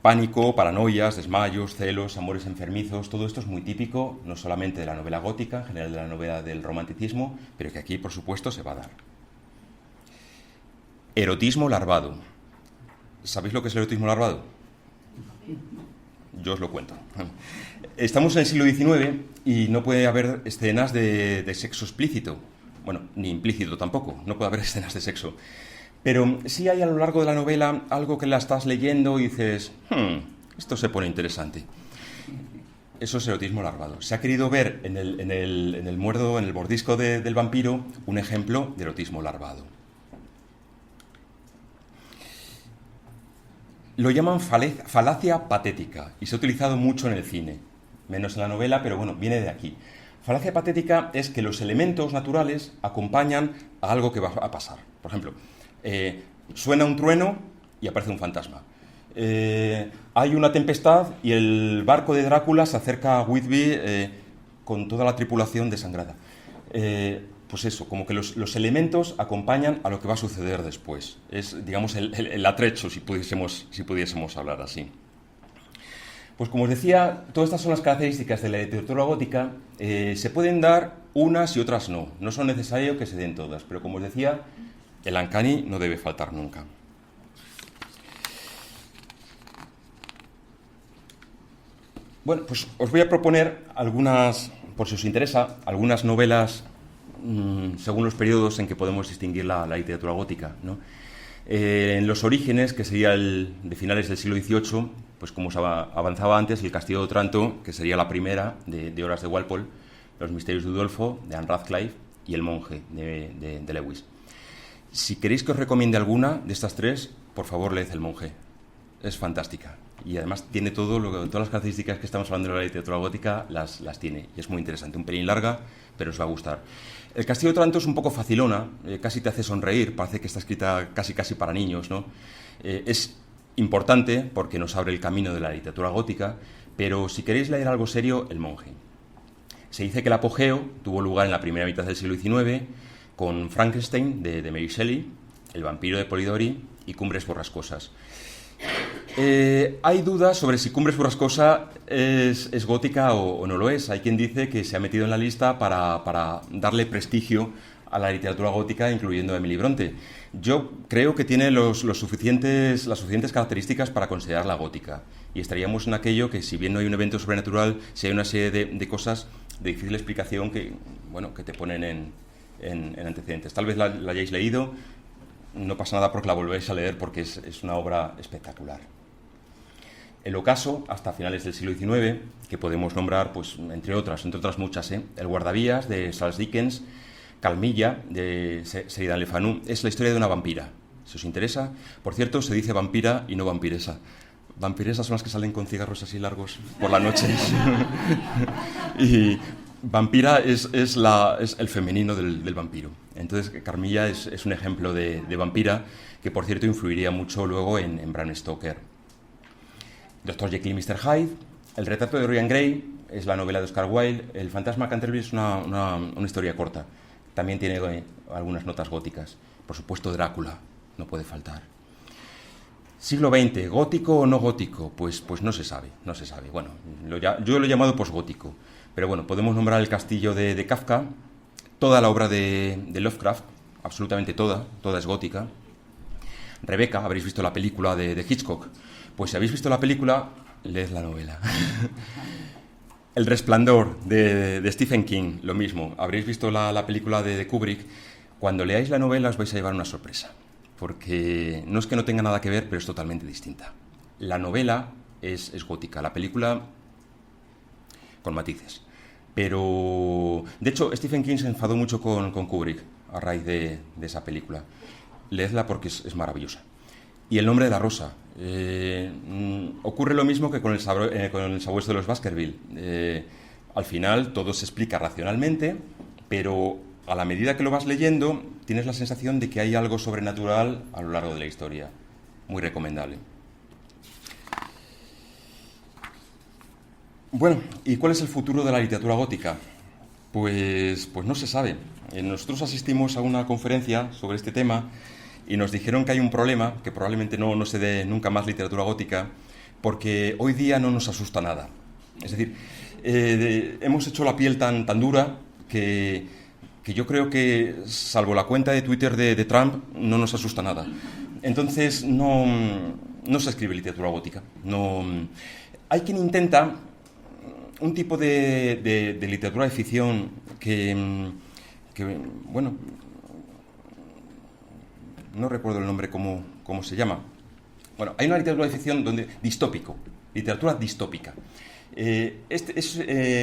Pánico, paranoias, desmayos, celos, amores enfermizos, todo esto es muy típico, no solamente de la novela gótica, en general de la novela del romanticismo, pero que aquí, por supuesto, se va a dar. Erotismo larvado. ¿Sabéis lo que es el erotismo larvado? Yo os lo cuento. Estamos en el siglo XIX y no puede haber escenas de sexo explícito. Bueno, ni implícito tampoco, no puede haber escenas de sexo. Pero sí hay a lo largo de la novela algo que la estás leyendo y dices, esto se pone interesante. Eso es erotismo larvado. Se ha querido ver en el muerdo, en el mordisco del vampiro, un ejemplo de erotismo larvado. Lo llaman falacia patética y se ha utilizado mucho en el cine, menos en la novela, pero bueno, viene de aquí. Falacia patética es que los elementos naturales acompañan a algo que va a pasar. Por ejemplo, suena un trueno y aparece un fantasma. Hay una tempestad y el barco de Drácula se acerca a Whitby con toda la tripulación desangrada. Pues eso, como que los elementos acompañan a lo que va a suceder después. Es, digamos, el atrecho, si pudiésemos hablar así. Pues como os decía, todas estas son las características de la literatura gótica. Se pueden dar unas y otras no. No son necesario que se den todas, pero como os decía, el uncanny no debe faltar nunca. Bueno, pues os voy a proponer algunas, por si os interesa, algunas novelas según los periodos en que podemos distinguir la literatura gótica, ¿no? En los orígenes, que sería el de finales del siglo XVIII, pues como os avanzaba antes, El Castillo de Otranto, que sería la primera de Horace de Walpole, Los misterios de Udolfo, de Anne Radcliffe, y El monje, de Lewis. Si queréis que os recomiende alguna de estas tres, por favor, leed El monje. Es fantástica. Y además tiene todas las características que estamos hablando de la literatura gótica, las tiene. Y es muy interesante. Un pelín larga, pero os va a gustar. El Castillo de Otranto es un poco facilona, casi te hace sonreír, parece que está escrita casi para niños, ¿no? Es importante porque nos abre el camino de la literatura gótica, pero si queréis leer algo serio, El monje. Se dice que el apogeo tuvo lugar en la primera mitad del siglo XIX con Frankenstein, de Mary Shelley, El vampiro de Polidori y Cumbres borrascosas. Hay dudas sobre si Cumbres borrascosa es gótica o no lo es. Hay quien dice que se ha metido en la lista para darle prestigio a la literatura gótica, incluyendo a Emily Bronte. Yo creo que tiene las suficientes características para considerarla gótica. Y estaríamos en aquello que, si bien no hay un evento sobrenatural, sí hay una serie de cosas de difícil explicación que te ponen en antecedentes. Tal vez la hayáis leído, no pasa nada porque la volvéis a leer, porque es una obra espectacular. El ocaso, hasta finales del siglo XIX, que podemos nombrar, pues, entre otras muchas, El guardavías, de Charles Dickens, Calmilla, de Sheridan Le Fanu, es la historia de una vampira. Si os interesa, por cierto, se dice vampira y no vampiresa. Vampiresas son las que salen con cigarros así largos por la noche. Y vampira es el femenino del vampiro. Entonces, Carmilla es un ejemplo de vampira que, por cierto, influiría mucho luego en Bram Stoker. Dr. Jekyll y Mr. Hyde, El retrato de Dorian Gray es la novela de Oscar Wilde. El fantasma Canterbury es una historia corta. También tiene algunas notas góticas. Por supuesto, Drácula, no puede faltar. Siglo XX, ¿gótico o no gótico? Pues no se sabe. Bueno, yo lo he llamado posgótico. Pero bueno, podemos nombrar El castillo de Kafka, toda la obra de Lovecraft, absolutamente toda es gótica. Rebecca, habréis visto la película de Hitchcock. Pues si habéis visto la película, leed la novela. El resplandor de Stephen King, lo mismo. Habréis visto la película de Kubrick. Cuando leáis la novela os vais a llevar una sorpresa, porque no es que no tenga nada que ver, pero es totalmente distinta. La novela es gótica, la película con matices. Pero, de hecho, Stephen King se enfadó mucho con Kubrick a raíz de esa película. Leedla porque es maravillosa. Y El nombre de la rosa. Ocurre lo mismo que con el sabueso de los Baskerville. Al final todo se explica racionalmente, pero a la medida que lo vas leyendo tienes la sensación de que hay algo sobrenatural a lo largo de la historia. Muy recomendable. Bueno, ¿y cuál es el futuro de la literatura gótica? Pues no se sabe. Nosotros asistimos a una conferencia sobre este tema y nos dijeron que hay un problema, que probablemente no se dé nunca más literatura gótica, porque hoy día no nos asusta nada. Es decir, hemos hecho la piel tan dura que yo creo que, salvo la cuenta de Twitter de Trump, no nos asusta nada. Entonces, no se escribe literatura gótica. Hay quien intenta un tipo de literatura de ficción que, bueno, no recuerdo el nombre cómo se llama. Bueno, hay una literatura de ficción distópico, literatura distópica.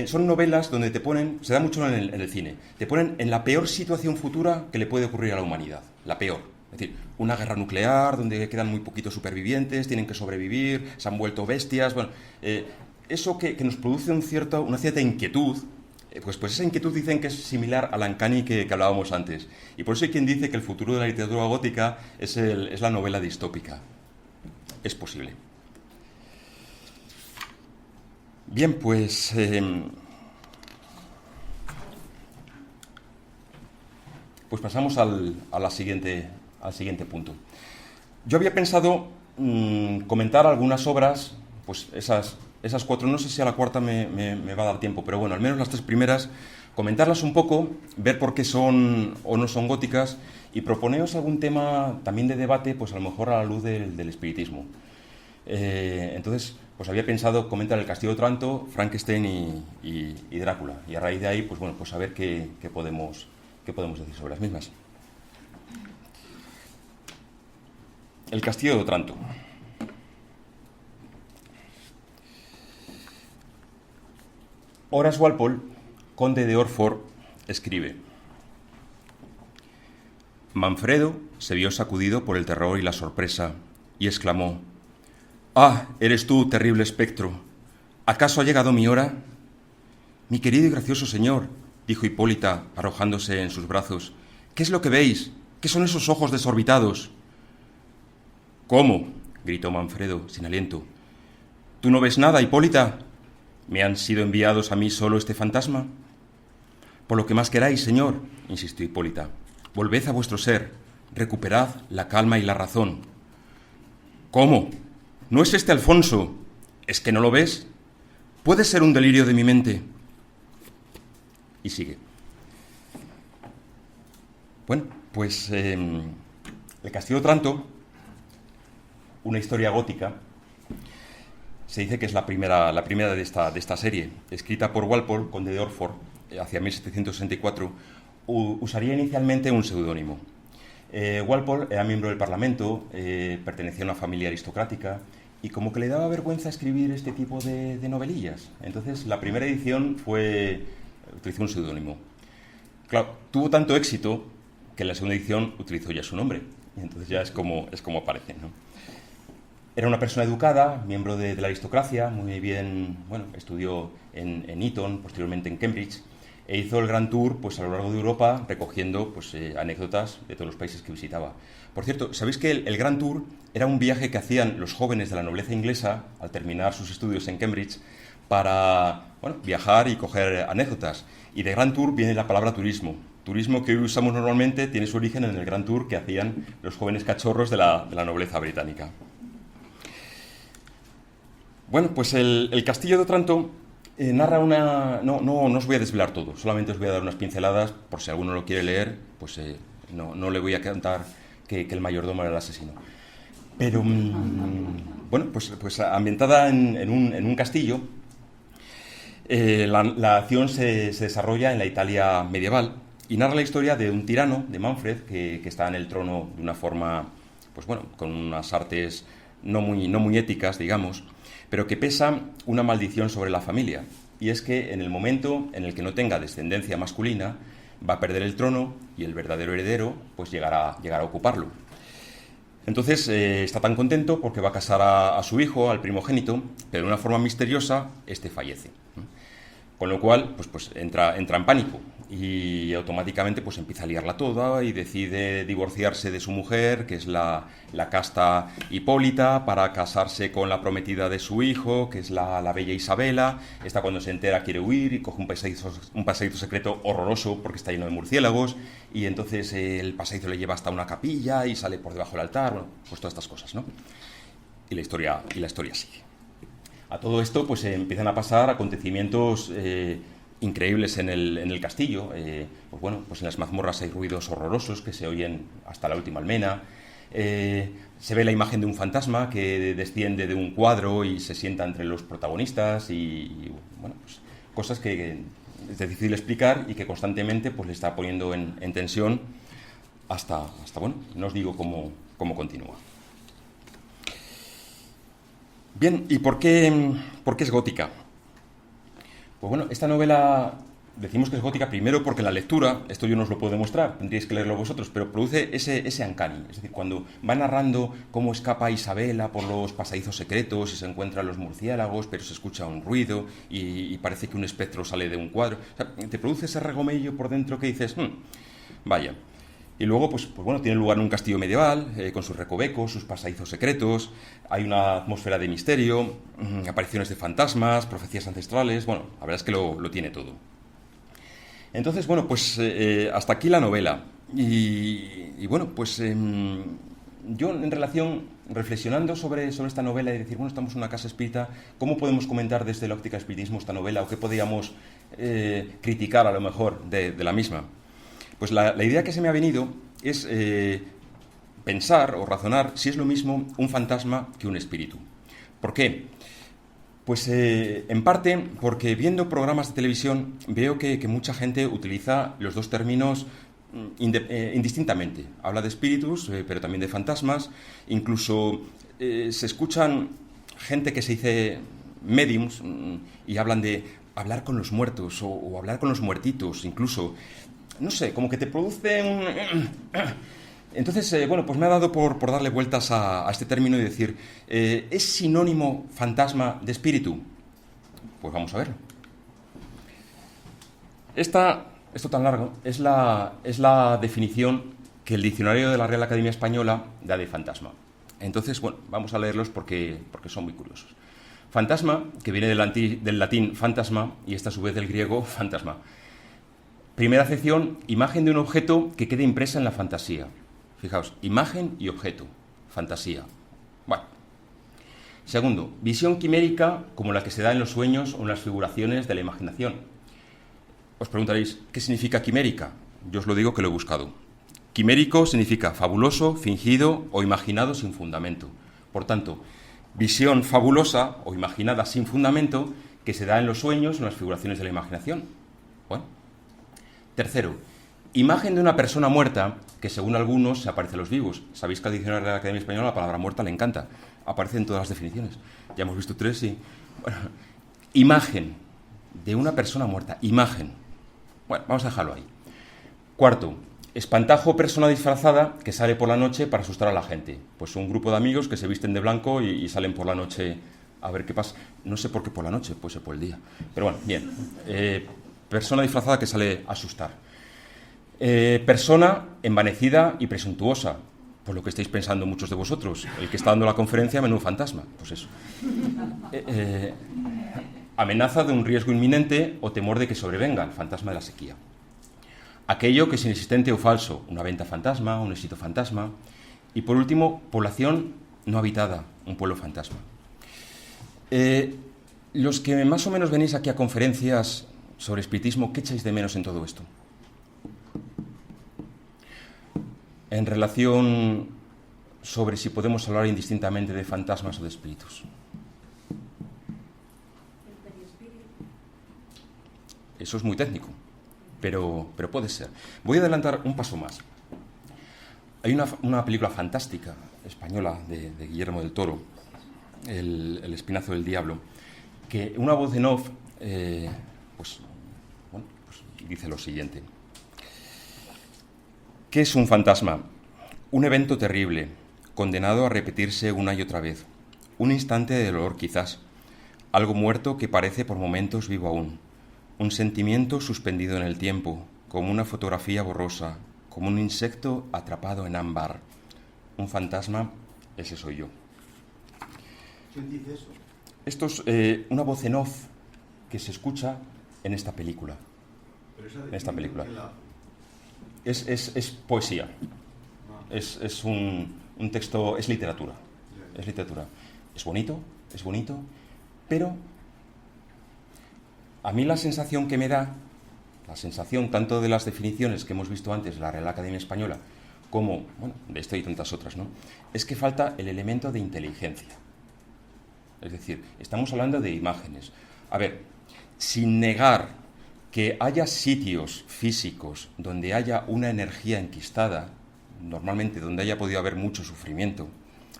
Son novelas donde te ponen, se da mucho en el cine, te ponen en la peor situación futura que le puede ocurrir a la humanidad, la peor. Es decir, una guerra nuclear donde quedan muy poquitos supervivientes, tienen que sobrevivir, se han vuelto bestias. Bueno, eso que nos produce una cierta inquietud. Pues esa inquietud dicen que es similar al uncanny que hablábamos antes. Y por eso hay quien dice que el futuro de la literatura gótica es la novela distópica. Es posible. Bien, pues pasamos al siguiente punto. Yo había pensado comentar algunas obras, pues esas cuatro, no sé si a la cuarta me va a dar tiempo, pero bueno, al menos las tres primeras, comentarlas un poco, ver por qué son o no son góticas y proponeros algún tema también de debate, pues a lo mejor a la luz del espiritismo. Entonces, pues había pensado comentar El Castillo de Otranto, Frankenstein y Drácula. Y a raíz de ahí, pues bueno, pues a ver qué podemos decir sobre las mismas. El Castillo de Otranto. Horace Walpole, conde de Orford, escribe: Manfredo se vio sacudido por el terror y la sorpresa y exclamó: «¡Ah, eres tú, terrible espectro! ¿Acaso ha llegado mi hora?» «Mi querido y gracioso señor», dijo Hipólita, arrojándose en sus brazos, «¿qué es lo que veis? ¿Qué son esos ojos desorbitados?» «¿Cómo?», gritó Manfredo, sin aliento. «¿Tú no ves nada, Hipólita? ¿Me han sido enviados a mí solo este fantasma?» «Por lo que más queráis, señor», insistió Hipólita, «volved a vuestro ser, recuperad la calma y la razón». «¿Cómo? ¿No es este Alfonso? ¿Es que no lo ves? Puede ser un delirio de mi mente». Y sigue. Bueno, pues El Castillo de Otranto, una historia gótica, se dice que es la primera de esta serie, escrita por Walpole, conde de Orford, hacia 1764. Usaría inicialmente un seudónimo. Walpole era miembro del Parlamento, pertenecía a una familia aristocrática y como que le daba vergüenza escribir este tipo de novelillas. Entonces, la primera edición utilizó un seudónimo. Claro, tuvo tanto éxito que en la segunda edición utilizó ya su nombre. Y entonces ya es como aparece, ¿no? Era una persona educada, miembro de la aristocracia, muy bien, bueno, estudió en Eton, posteriormente en Cambridge, e hizo el Grand Tour pues, a lo largo de Europa, recogiendo pues, anécdotas de todos los países que visitaba. Por cierto, ¿sabéis que el Grand Tour era un viaje que hacían los jóvenes de la nobleza inglesa al terminar sus estudios en Cambridge para viajar y coger anécdotas? Y de Grand Tour viene la palabra turismo. Turismo que hoy usamos normalmente tiene su origen en el Grand Tour que hacían los jóvenes cachorros de la nobleza británica. Bueno, pues el Castillo de Otranto narra una... No os voy a desvelar todo, solamente os voy a dar unas pinceladas, por si alguno lo quiere leer, pues no le voy a contar que el mayordomo era el asesino. Pero, bueno, pues ambientada en un castillo, la acción se desarrolla en la Italia medieval y narra la historia de un tirano, de Manfred, que está en el trono de una forma, pues bueno, con unas artes no muy éticas, digamos, pero que pesa una maldición sobre la familia, y es que en el momento en el que no tenga descendencia masculina, va a perder el trono y el verdadero heredero pues llegará a ocuparlo. Entonces está tan contento porque va a casar a su hijo, al primogénito, pero de una forma misteriosa, este fallece. Con lo cual, pues entra en pánico y automáticamente pues empieza a liarla toda y decide divorciarse de su mujer, que es la casta Hipólita, para casarse con la prometida de su hijo, que es la bella Isabela. Esta, cuando se entera, quiere huir y coge un pasadizo secreto horroroso porque está lleno de murciélagos, y entonces el pasadizo le lleva hasta una capilla y sale por debajo del altar, bueno, pues todas estas cosas, ¿no? Y la historia sigue. A todo esto pues empiezan a pasar acontecimientos increíbles en el castillo. Pues bueno, pues en las mazmorras hay ruidos horrorosos que se oyen hasta la última almena. Se ve la imagen de un fantasma que desciende de un cuadro y se sienta entre los protagonistas y bueno, pues cosas que es difícil explicar y que constantemente pues le está poniendo en tensión hasta bueno, no os digo cómo continúa. Bien, ¿y por qué es gótica? Pues bueno, esta novela decimos que es gótica primero porque la lectura, esto yo no os lo puedo demostrar, tendríais que leerlo vosotros, pero produce ese uncanny, es decir, cuando va narrando cómo escapa Isabela por los pasadizos secretos y se encuentran los murciélagos, pero se escucha un ruido y parece que un espectro sale de un cuadro. O sea, te produce ese regomello por dentro que dices, vaya. Y luego, pues bueno, tiene lugar en un castillo medieval, con sus recovecos, sus pasadizos secretos, hay una atmósfera de misterio, apariciones de fantasmas, profecías ancestrales, bueno, la verdad es que lo tiene todo. Entonces, bueno, pues hasta aquí la novela. Y bueno, pues yo en relación, reflexionando sobre esta novela y decir, bueno, estamos en una casa espírita, ¿cómo podemos comentar desde la óptica espiritismo esta novela o qué podríamos criticar a lo mejor de la misma? Pues la idea que se me ha venido es pensar o razonar si es lo mismo un fantasma que un espíritu. ¿Por qué? Pues en parte porque viendo programas de televisión veo que mucha gente utiliza los dos términos indistintamente. Habla de espíritus, pero también de fantasmas. Incluso se escuchan gente que se dice mediums y hablan de hablar con los muertos o hablar con los muertitos, incluso. No sé, como que te produce un... Entonces, bueno, pues me ha dado por darle vueltas a este término y decir, ¿es sinónimo fantasma de espíritu? Pues vamos a verlo. Esto tan largo es la definición que el diccionario de la Real Academia Española da de fantasma. Entonces, bueno, vamos a leerlos porque son muy curiosos. Fantasma, que viene del latín fantasma y esta a su vez del griego fantasma. Primera acepción, imagen de un objeto que quede impresa en la fantasía. Fijaos, imagen y objeto, fantasía. Bueno. Segundo, visión quimérica como la que se da en los sueños o en las figuraciones de la imaginación. Os preguntaréis, ¿qué significa quimérica? Yo os lo digo que lo he buscado. Quimérico significa fabuloso, fingido o imaginado sin fundamento. Por tanto, visión fabulosa o imaginada sin fundamento que se da en los sueños o en las figuraciones de la imaginación. Bueno. Tercero, imagen de una persona muerta que según algunos se aparece a los vivos. Sabéis que al diccionario de la Academia Española la palabra muerta le encanta. Aparece en todas las definiciones. Ya hemos visto 3 y... Bueno, imagen de una persona muerta. Imagen. Bueno, vamos a dejarlo ahí. Cuarto, espantajo, persona disfrazada que sale por la noche para asustar a la gente. Pues un grupo de amigos que se visten de blanco y salen por la noche a ver qué pasa. No sé por qué por la noche, puede ser por el día. Pero bueno, bien. Persona disfrazada que sale a asustar. Persona envanecida y presuntuosa, por lo que estáis pensando muchos de vosotros. El que está dando la conferencia, menudo fantasma. Pues eso. Amenaza de un riesgo inminente o temor de que sobrevenga, el fantasma de la sequía. Aquello que es inexistente o falso, una venta fantasma, un éxito fantasma. Y por último, población no habitada, un pueblo fantasma. Los que más o menos venís aquí a conferencias sobre espiritismo, ¿qué echáis de menos en todo esto? En relación sobre si podemos hablar indistintamente de fantasmas o de espíritus. Eso es muy técnico, pero puede ser. Voy a adelantar un paso más. Hay una película fantástica española de Guillermo del Toro, El espinazo del diablo, que una voz en off pues dice lo siguiente. ¿Qué es un fantasma? Un evento terrible, condenado a repetirse una y otra vez. Un instante de dolor quizás. Algo muerto que parece por momentos vivo aún. Un sentimiento suspendido en el tiempo, como una fotografía borrosa, como un insecto atrapado en ámbar. Un fantasma, ese soy yo. ¿Quién dice eso? Esto es una voz en off que se escucha en esta película. En esta película. Es poesía. Es un texto, es literatura. Es literatura. Es bonito, pero a mí la sensación que me da, la sensación tanto de las definiciones que hemos visto antes de la Real Academia Española, como, bueno, de esto y tantas otras, ¿no?, es que falta el elemento de inteligencia. Es decir, estamos hablando de imágenes. A ver, sin negar que haya sitios físicos donde haya una energía enquistada, normalmente donde haya podido haber mucho sufrimiento.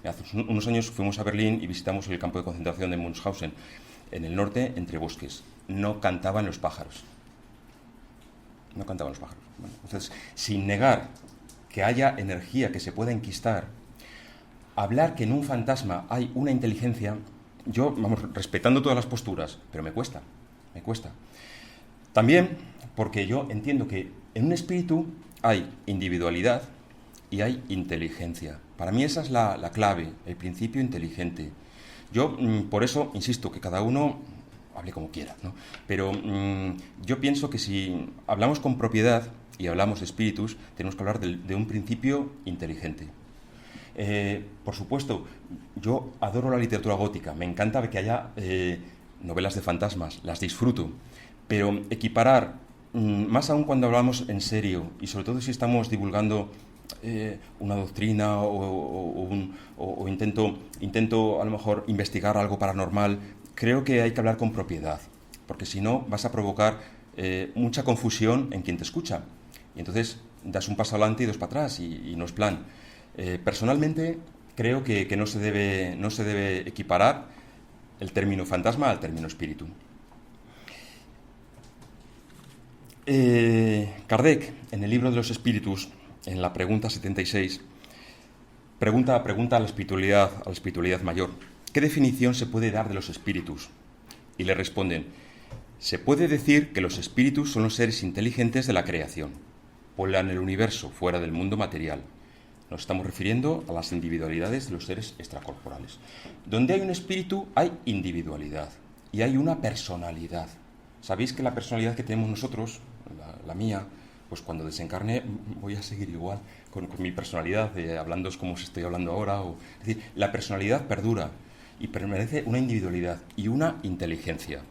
Hace unos años fuimos a Berlín y visitamos el campo de concentración de Münchhausen, en el norte, entre bosques. No cantaban los pájaros. No cantaban los pájaros. Bueno, entonces, sin negar que haya energía que se pueda enquistar, hablar que en un fantasma hay una inteligencia, yo, vamos, respetando todas las posturas, pero me cuesta. También porque yo entiendo que en un espíritu hay individualidad y hay inteligencia. Para mí esa es la clave, el principio inteligente. Yo, por eso, insisto, que cada uno hable como quiera, ¿no? Pero yo pienso que si hablamos con propiedad y hablamos de espíritus, tenemos que hablar de un principio inteligente. Por supuesto, yo adoro la literatura gótica, me encanta que haya novelas de fantasmas, las disfruto, pero equiparar, más aún cuando hablamos en serio, y sobre todo si estamos divulgando una doctrina o intento a lo mejor investigar algo paranormal, creo que hay que hablar con propiedad, porque si no vas a provocar mucha confusión en quien te escucha. Y entonces das un paso adelante y dos para atrás, y no es plan. Personalmente creo que no se debe equiparar el término fantasma al término espíritu. Kardec, en el libro de los espíritus, en la pregunta 76, pregunta a la espiritualidad mayor: ¿qué definición se puede dar de los espíritus? Y le responden: se puede decir que los espíritus son los seres inteligentes de la creación, pueblan el universo fuera del mundo material. Nos estamos refiriendo a las individualidades de los seres extracorporales. Donde hay un espíritu hay individualidad y hay una personalidad. Sabéis que la personalidad que tenemos nosotros, la mía, pues cuando desencarne voy a seguir igual con mi personalidad, hablando como os estoy hablando ahora. Es decir, la personalidad perdura y permanece una individualidad y una inteligencia.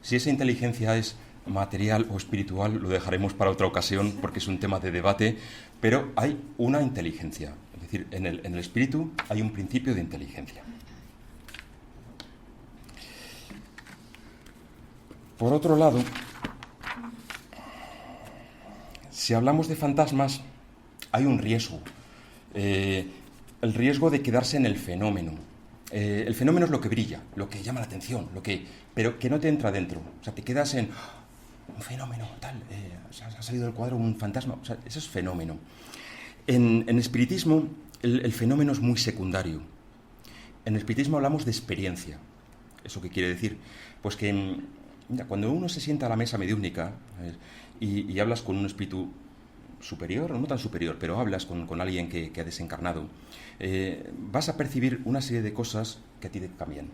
Si esa inteligencia es material o espiritual lo dejaremos para otra ocasión porque es un tema de debate, pero hay una inteligencia. Es decir, en el espíritu hay un principio de inteligencia. Por otro lado, si hablamos de fantasmas, hay un riesgo. El riesgo de quedarse en el fenómeno. El fenómeno es lo que brilla, lo que llama la atención, pero que no te entra dentro. O sea, te quedas en un fenómeno, tal, ha salido del cuadro un fantasma. O sea, eso es fenómeno. En espiritismo, el fenómeno es muy secundario. En espiritismo hablamos de experiencia. ¿Eso qué quiere decir? Pues que mira, cuando uno se sienta a la mesa mediúnica y hablas con un espíritu superior, o no tan superior, pero hablas con alguien que ha desencarnado, vas a percibir una serie de cosas que a ti te cambian.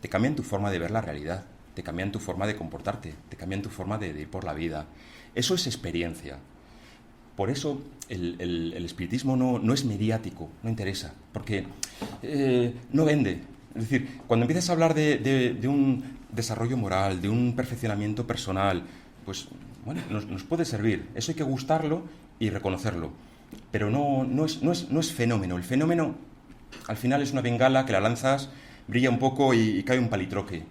Te cambian tu forma de ver la realidad, te cambian tu forma de comportarte, te cambian tu forma de ir por la vida. Eso es experiencia. Por eso el espiritismo no es mediático, no interesa, porque no vende. Es decir, cuando empiezas a hablar de un desarrollo moral, de un perfeccionamiento personal, pues bueno, nos puede servir. Eso hay que gustarlo y reconocerlo. Pero no es fenómeno. El fenómeno al final es una bengala que la lanzas, brilla un poco y cae un palitroque.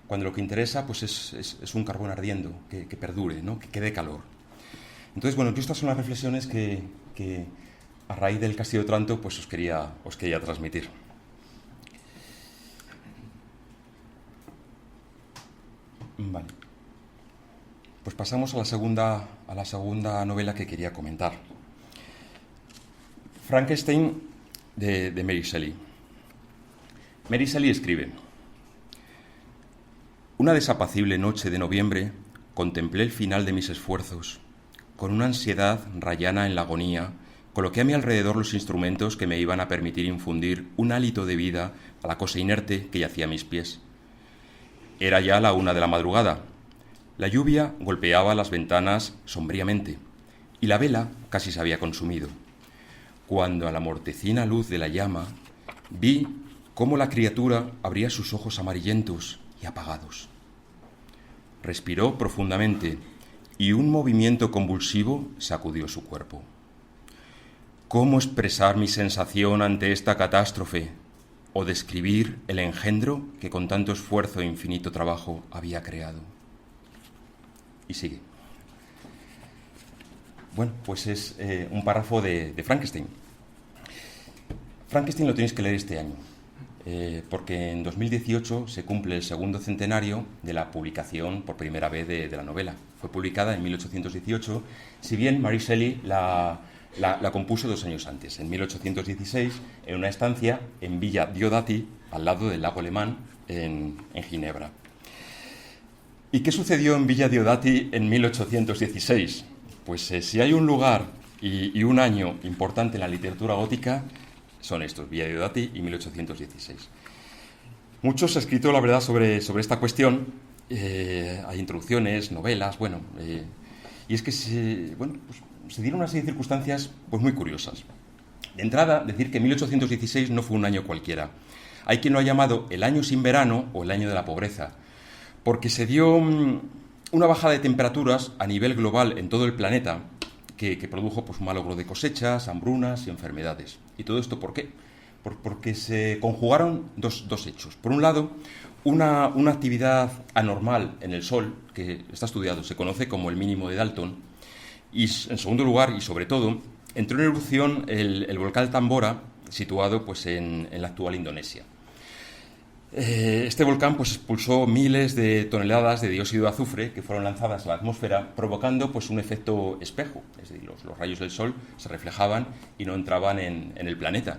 Cuando lo que interesa pues es un carbón ardiendo, que perdure, ¿no? Que dé calor. Entonces, bueno, estas son las reflexiones que a raíz del Castillo de Otranto pues os quería transmitir. Vale. Pues pasamos a la segunda novela que quería comentar. Frankenstein, de Mary Shelley. Mary Shelley escribe: una desapacible noche de noviembre contemplé el final de mis esfuerzos. Con una ansiedad rayana en la agonía, coloqué a mi alrededor los instrumentos que me iban a permitir infundir un hálito de vida a la cosa inerte que yacía a mis pies. Era ya la 1 de la madrugada. La lluvia golpeaba las ventanas sombríamente y la vela casi se había consumido, cuando a la mortecina luz de la llama vi cómo la criatura abría sus ojos amarillentos y apagados. Respiró profundamente y un movimiento convulsivo sacudió su cuerpo. ¿Cómo expresar mi sensación ante esta catástrofe o describir el engendro que con tanto esfuerzo e infinito trabajo había creado? Y sigue. Bueno, pues es un párrafo de Frankenstein. Frankenstein lo tenéis que leer este año, porque en 2018 se cumple el segundo centenario de la publicación por primera vez de la novela. Fue publicada en 1818, si bien Mary Shelley la compuso 2 años antes, en 1816, en una estancia en Villa Diodati, al lado del lago Alemán, en Ginebra. ¿Y qué sucedió en Villa Diodati en 1816? Pues si hay un lugar y un año importante en la literatura gótica, son estos, Villa Diodati y 1816. Muchos han escrito, la verdad, sobre esta cuestión. Hay introducciones, novelas, bueno. Y es que se dieron una serie de circunstancias pues, muy curiosas. De entrada, decir que 1816 no fue un año cualquiera. Hay quien lo ha llamado el año sin verano o el año de la pobreza, porque se dio una bajada de temperaturas a nivel global en todo el planeta que produjo pues, un malogro de cosechas, hambrunas y enfermedades. ¿Y todo esto por qué? porque se conjugaron dos hechos. Por un lado, una actividad anormal en el Sol, que está estudiado, se conoce como el mínimo de Dalton, y en segundo lugar, y sobre todo, entró en erupción el volcán Tambora, situado pues, en la actual Indonesia. Este volcán pues, expulsó miles de toneladas de dióxido de azufre que fueron lanzadas a la atmósfera, provocando pues, un efecto espejo. Es decir, los rayos del Sol se reflejaban y no entraban en el planeta.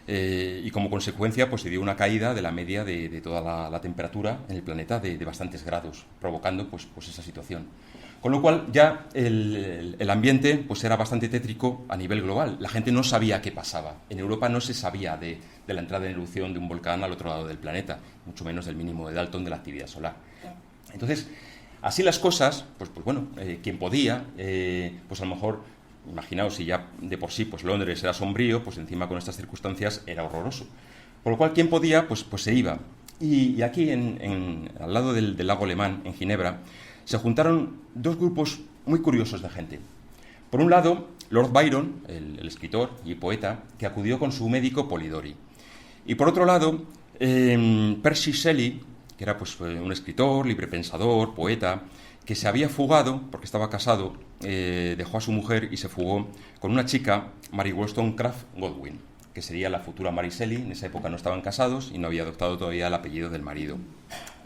Y como consecuencia pues, se dio una caída de la media de toda la temperatura en el planeta de bastantes grados, provocando pues, esa situación. Con lo cual ya el ambiente pues, era bastante tétrico a nivel global. La gente no sabía qué pasaba. En Europa no se sabía de la entrada en erupción de un volcán al otro lado del planeta, mucho menos del mínimo de Dalton de la actividad solar. Entonces, así las cosas, pues bueno, quien podía, pues a lo mejor, imaginaos si ya de por sí pues Londres era sombrío, pues encima con estas circunstancias era horroroso. Por lo cual, quien podía, pues se iba. Y aquí, al lado del lago Alemán, en Ginebra, se juntaron dos grupos muy curiosos de gente. Por un lado, Lord Byron, el escritor y poeta, que acudió con su médico Polidori. Y por otro lado, Percy Shelley, que era pues, un escritor, librepensador, poeta, que se había fugado, porque estaba casado, dejó a su mujer y se fugó con una chica, Mary Wollstonecraft Godwin, que sería la futura Mary Shelley. En esa época no estaban casados y no había adoptado todavía el apellido del marido.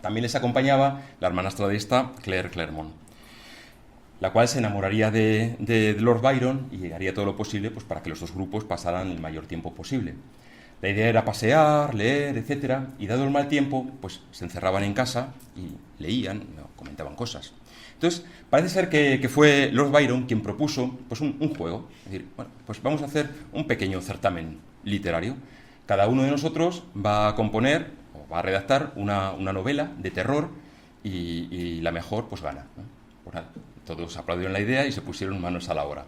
También les acompañaba la hermanastra de esta, Claire Clairmont, la cual se enamoraría de Lord Byron y haría todo lo posible pues, para que los dos grupos pasaran el mayor tiempo posible. La idea era pasear, leer, etc. Y dado el mal tiempo, pues se encerraban en casa y leían, comentaban cosas. Entonces, parece ser que fue Lord Byron quien propuso pues, un juego. Es decir, bueno, pues vamos a hacer un pequeño certamen literario. Cada uno de nosotros va a componer va a redactar una novela de terror y la mejor pues gana, ¿no? Pues todos aplaudieron la idea y se pusieron manos a la obra.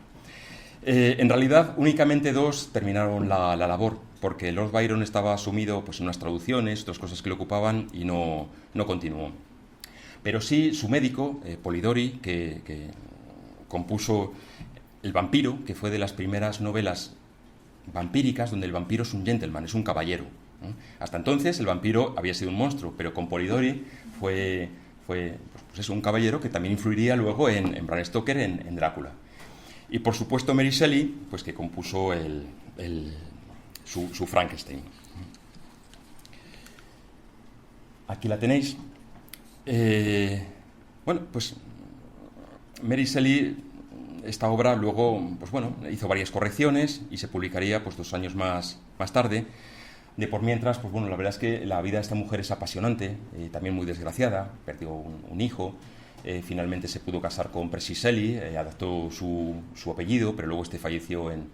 En realidad únicamente dos terminaron la labor, porque Lord Byron estaba sumido pues, en unas traducciones, otras cosas que le ocupaban y no continuó. Pero sí su médico, Polidori, que compuso El vampiro, que fue de las primeras novelas vampíricas donde el vampiro es un gentleman, es un caballero. Hasta entonces el vampiro había sido un monstruo, pero con Polidori fue pues eso, un caballero que también influiría luego en Bram Stoker, en Drácula. Y por supuesto Mary Shelley, pues que compuso su Frankenstein. Aquí la tenéis. Bueno, pues Mary Shelley, esta obra luego, pues bueno, hizo varias correcciones y se publicaría pues 2 años más tarde. De por mientras, pues bueno, la verdad es que la vida de esta mujer es apasionante, también muy desgraciada, perdió un hijo, finalmente se pudo casar con Percy Shelley, adaptó su apellido, pero luego falleció en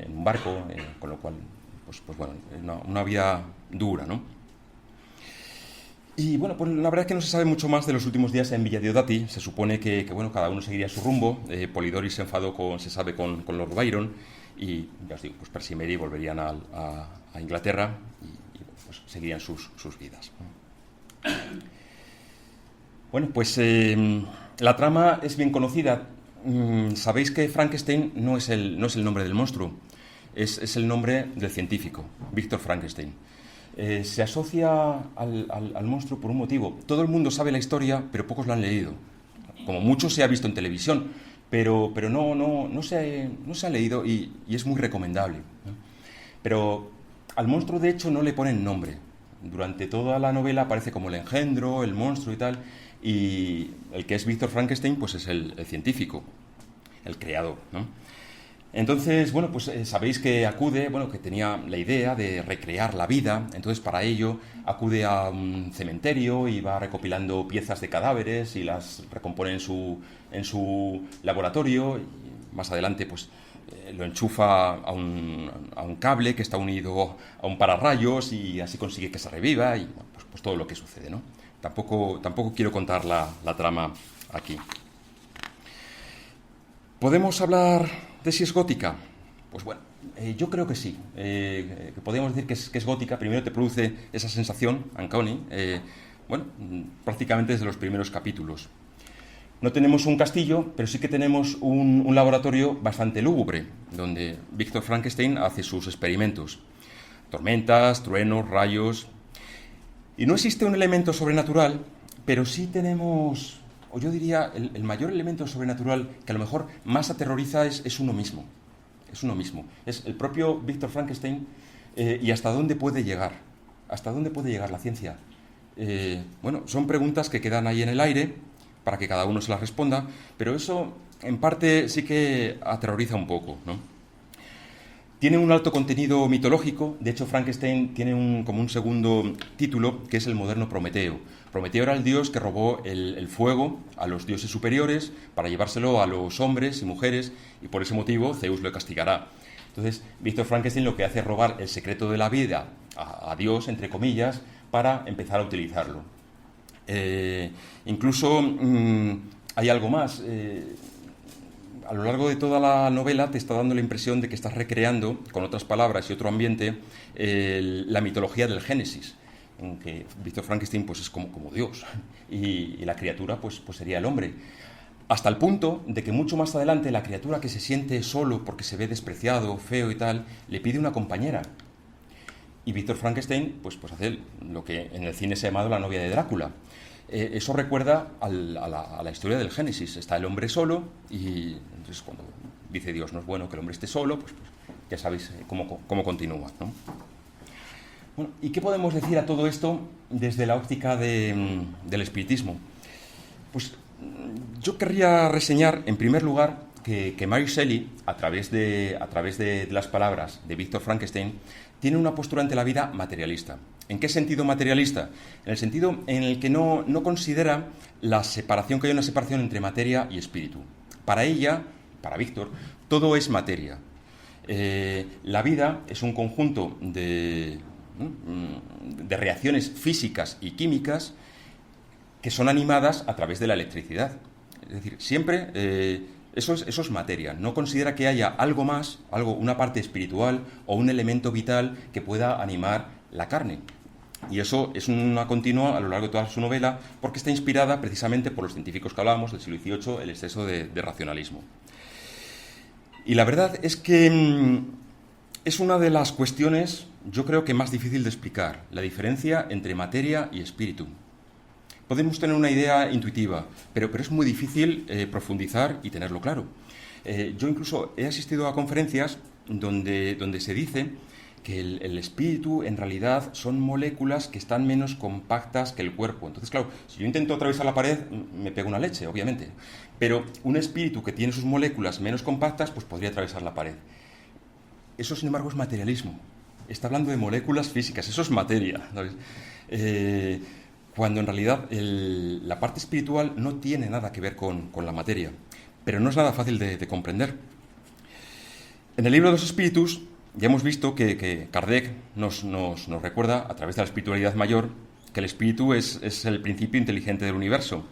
un barco, con lo cual, pues bueno, una vida dura, ¿no? Y bueno, pues la verdad es que no se sabe mucho más de los últimos días en Villa Diodati. Se supone que bueno, cada uno seguiría su rumbo. Polidori se enfadó con Lord Byron y, ya os digo, pues Percy y Mary volverían a Inglaterra y pues seguirían sus vidas. Bueno, pues la trama es bien conocida. Sabéis que Frankenstein no es el nombre del monstruo, es el nombre del científico, Víctor Frankenstein. Se asocia al monstruo por un motivo. Todo el mundo sabe la historia, pero pocos la han leído. Como mucho se ha visto en televisión, pero no se ha leído y es muy recomendable, ¿no? Pero al monstruo, de hecho, no le ponen nombre. Durante toda la novela aparece como el engendro, el monstruo y tal, y el que es Víctor Frankenstein pues es el científico, el creador, ¿no? Entonces, bueno, pues sabéis que que tenía la idea de recrear la vida. Entonces, para ello, acude a un cementerio y va recopilando piezas de cadáveres y las recompone en su laboratorio. Y más adelante, pues, lo enchufa a un cable que está unido a un pararrayos y así consigue que se reviva y pues todo lo que sucede, ¿no? Tampoco quiero contar la trama aquí. ¿Podemos hablar de si es gótica? Pues bueno, yo creo que sí. Que podemos decir que es gótica. Primero te produce esa sensación, uncanny, prácticamente desde los primeros capítulos. No tenemos un castillo, pero sí que tenemos un laboratorio bastante lúgubre, donde Víctor Frankenstein hace sus experimentos. tormentas, truenos, rayos. Y no existe un elemento sobrenatural, pero sí tenemos, o yo diría, el mayor elemento sobrenatural que a lo mejor más aterroriza es uno mismo. Es uno mismo. Es el propio Víctor Frankenstein y hasta dónde puede llegar. ¿Hasta dónde puede llegar la ciencia? Bueno, son preguntas que quedan ahí en el aire para que cada uno se las responda, pero eso en parte sí que aterroriza un poco, ¿no? Tiene un alto contenido mitológico. De hecho, Frankenstein tiene como un segundo título, que es el moderno Prometeo. Prometeo era el dios que robó el fuego a los dioses superiores para llevárselo a los hombres y mujeres, y por ese motivo Zeus lo castigará. Entonces, Víctor Frankenstein lo que hace es robar el secreto de la vida a Dios, entre comillas, para empezar a utilizarlo. Incluso hay algo más. A lo largo de toda la novela te está dando la impresión de que estás recreando, con otras palabras y otro ambiente, la mitología del Génesis, en que Víctor Frankenstein pues, es como Dios y la criatura pues sería el hombre. Hasta el punto de que mucho más adelante la criatura que se siente solo porque se ve despreciado, feo y tal, le pide una compañera. Y Víctor Frankenstein pues hace lo que en el cine se ha llamado la novia de Drácula. Eso recuerda a la historia del Génesis. Está el hombre solo y entonces cuando dice Dios no es bueno que el hombre esté solo, pues ya sabéis cómo continúa, ¿no? Bueno, ¿y qué podemos decir a todo esto desde la óptica del espiritismo? Pues yo querría reseñar, en primer lugar, que Mary Shelley, a través de las palabras de Víctor Frankenstein, tiene una postura ante la vida materialista. ¿En qué sentido materialista? En el sentido en el que no considera la separación, que hay una separación entre materia y espíritu. Para ella, para Víctor, todo es materia. La vida es un conjunto de reacciones físicas y químicas que son animadas a través de la electricidad. Es decir, siempre eso es materia. No considera que haya algo más, una parte espiritual o un elemento vital que pueda animar la carne. Y eso es una continua a lo largo de toda su novela, porque está inspirada precisamente por los científicos que hablábamos del siglo XVIII, el exceso de racionalismo. Y la verdad es que es una de las cuestiones, yo creo que más difícil de explicar, la diferencia entre materia y espíritu. Podemos tener una idea intuitiva, pero es muy difícil profundizar y tenerlo claro. Yo incluso he asistido a conferencias donde se dice que el espíritu en realidad son moléculas que están menos compactas que el cuerpo. Entonces, claro, si yo intento atravesar la pared, me pego una leche, obviamente. Pero un espíritu que tiene sus moléculas menos compactas, pues podría atravesar la pared. Eso, sin embargo, es materialismo. Está hablando de moléculas físicas, eso es materia, ¿sabes? Cuando en realidad la parte espiritual no tiene nada que ver con la materia. Pero no es nada fácil de comprender. En el libro de los espíritus ya hemos visto que Kardec nos recuerda, a través de la espiritualidad mayor, que el espíritu es el principio inteligente del universo.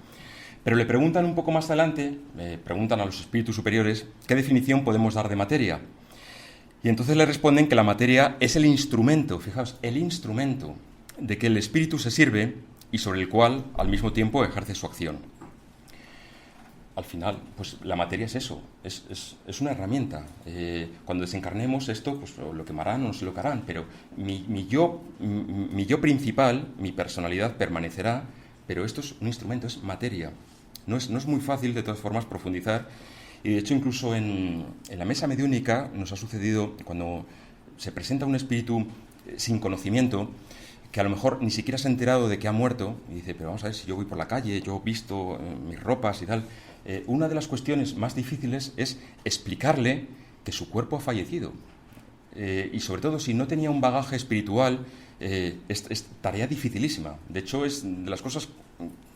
Pero le preguntan un poco más adelante, preguntan a los espíritus superiores, ¿qué definición podemos dar de materia? Y entonces le responden que la materia es el instrumento, fijaos, el instrumento de que el espíritu se sirve y sobre el cual al mismo tiempo ejerce su acción. Al final, pues la materia es eso, es una herramienta. Cuando desencarnemos esto, pues lo quemarán o no se lo harán, pero mi yo principal, mi personalidad permanecerá, pero esto es un instrumento, es materia. No es muy fácil, de todas formas, profundizar. Y de hecho, incluso en la mesa mediúnica nos ha sucedido cuando se presenta un espíritu sin conocimiento, que a lo mejor ni siquiera se ha enterado de que ha muerto, y dice, pero vamos a ver, si yo voy por la calle, yo visto mis ropas y tal. Una de las cuestiones más difíciles es explicarle que su cuerpo ha fallecido. Y sobre todo, si no tenía un bagaje espiritual, es tarea dificilísima. De hecho, es de las cosas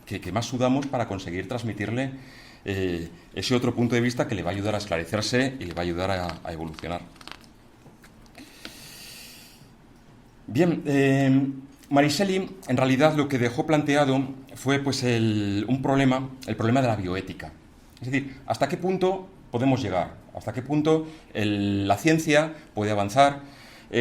que más sudamos para conseguir transmitirle ese otro punto de vista que le va a ayudar a esclarecerse y le va a ayudar a evolucionar. Bien, Mary Shelley en realidad lo que dejó planteado fue pues el problema de la bioética. Es decir, ¿hasta qué punto podemos llegar? ¿Hasta qué punto la ciencia puede avanzar?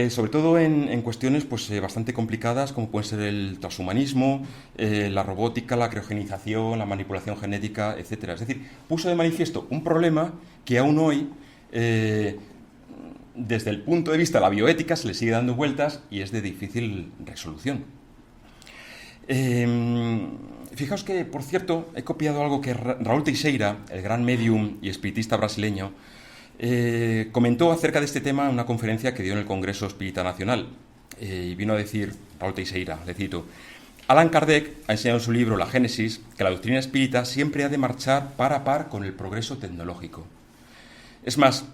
Sobre todo en cuestiones pues, bastante complicadas como pueden ser el transhumanismo, la robótica, la criogenización, la manipulación genética, etc. Es decir, puso de manifiesto un problema que aún hoy desde el punto de vista de la bioética se le sigue dando vueltas y es de difícil resolución. Fijaos que, por cierto, he copiado algo que Raúl Teixeira, el gran médium y espiritista brasileño, comentó acerca de este tema en una conferencia que dio en el Congreso Espírita Nacional. Y vino a decir, Raúl Teixeira, le cito: Allan Kardec ha enseñado en su libro La Génesis que la doctrina espírita siempre ha de marchar par a par con el progreso tecnológico. Es más,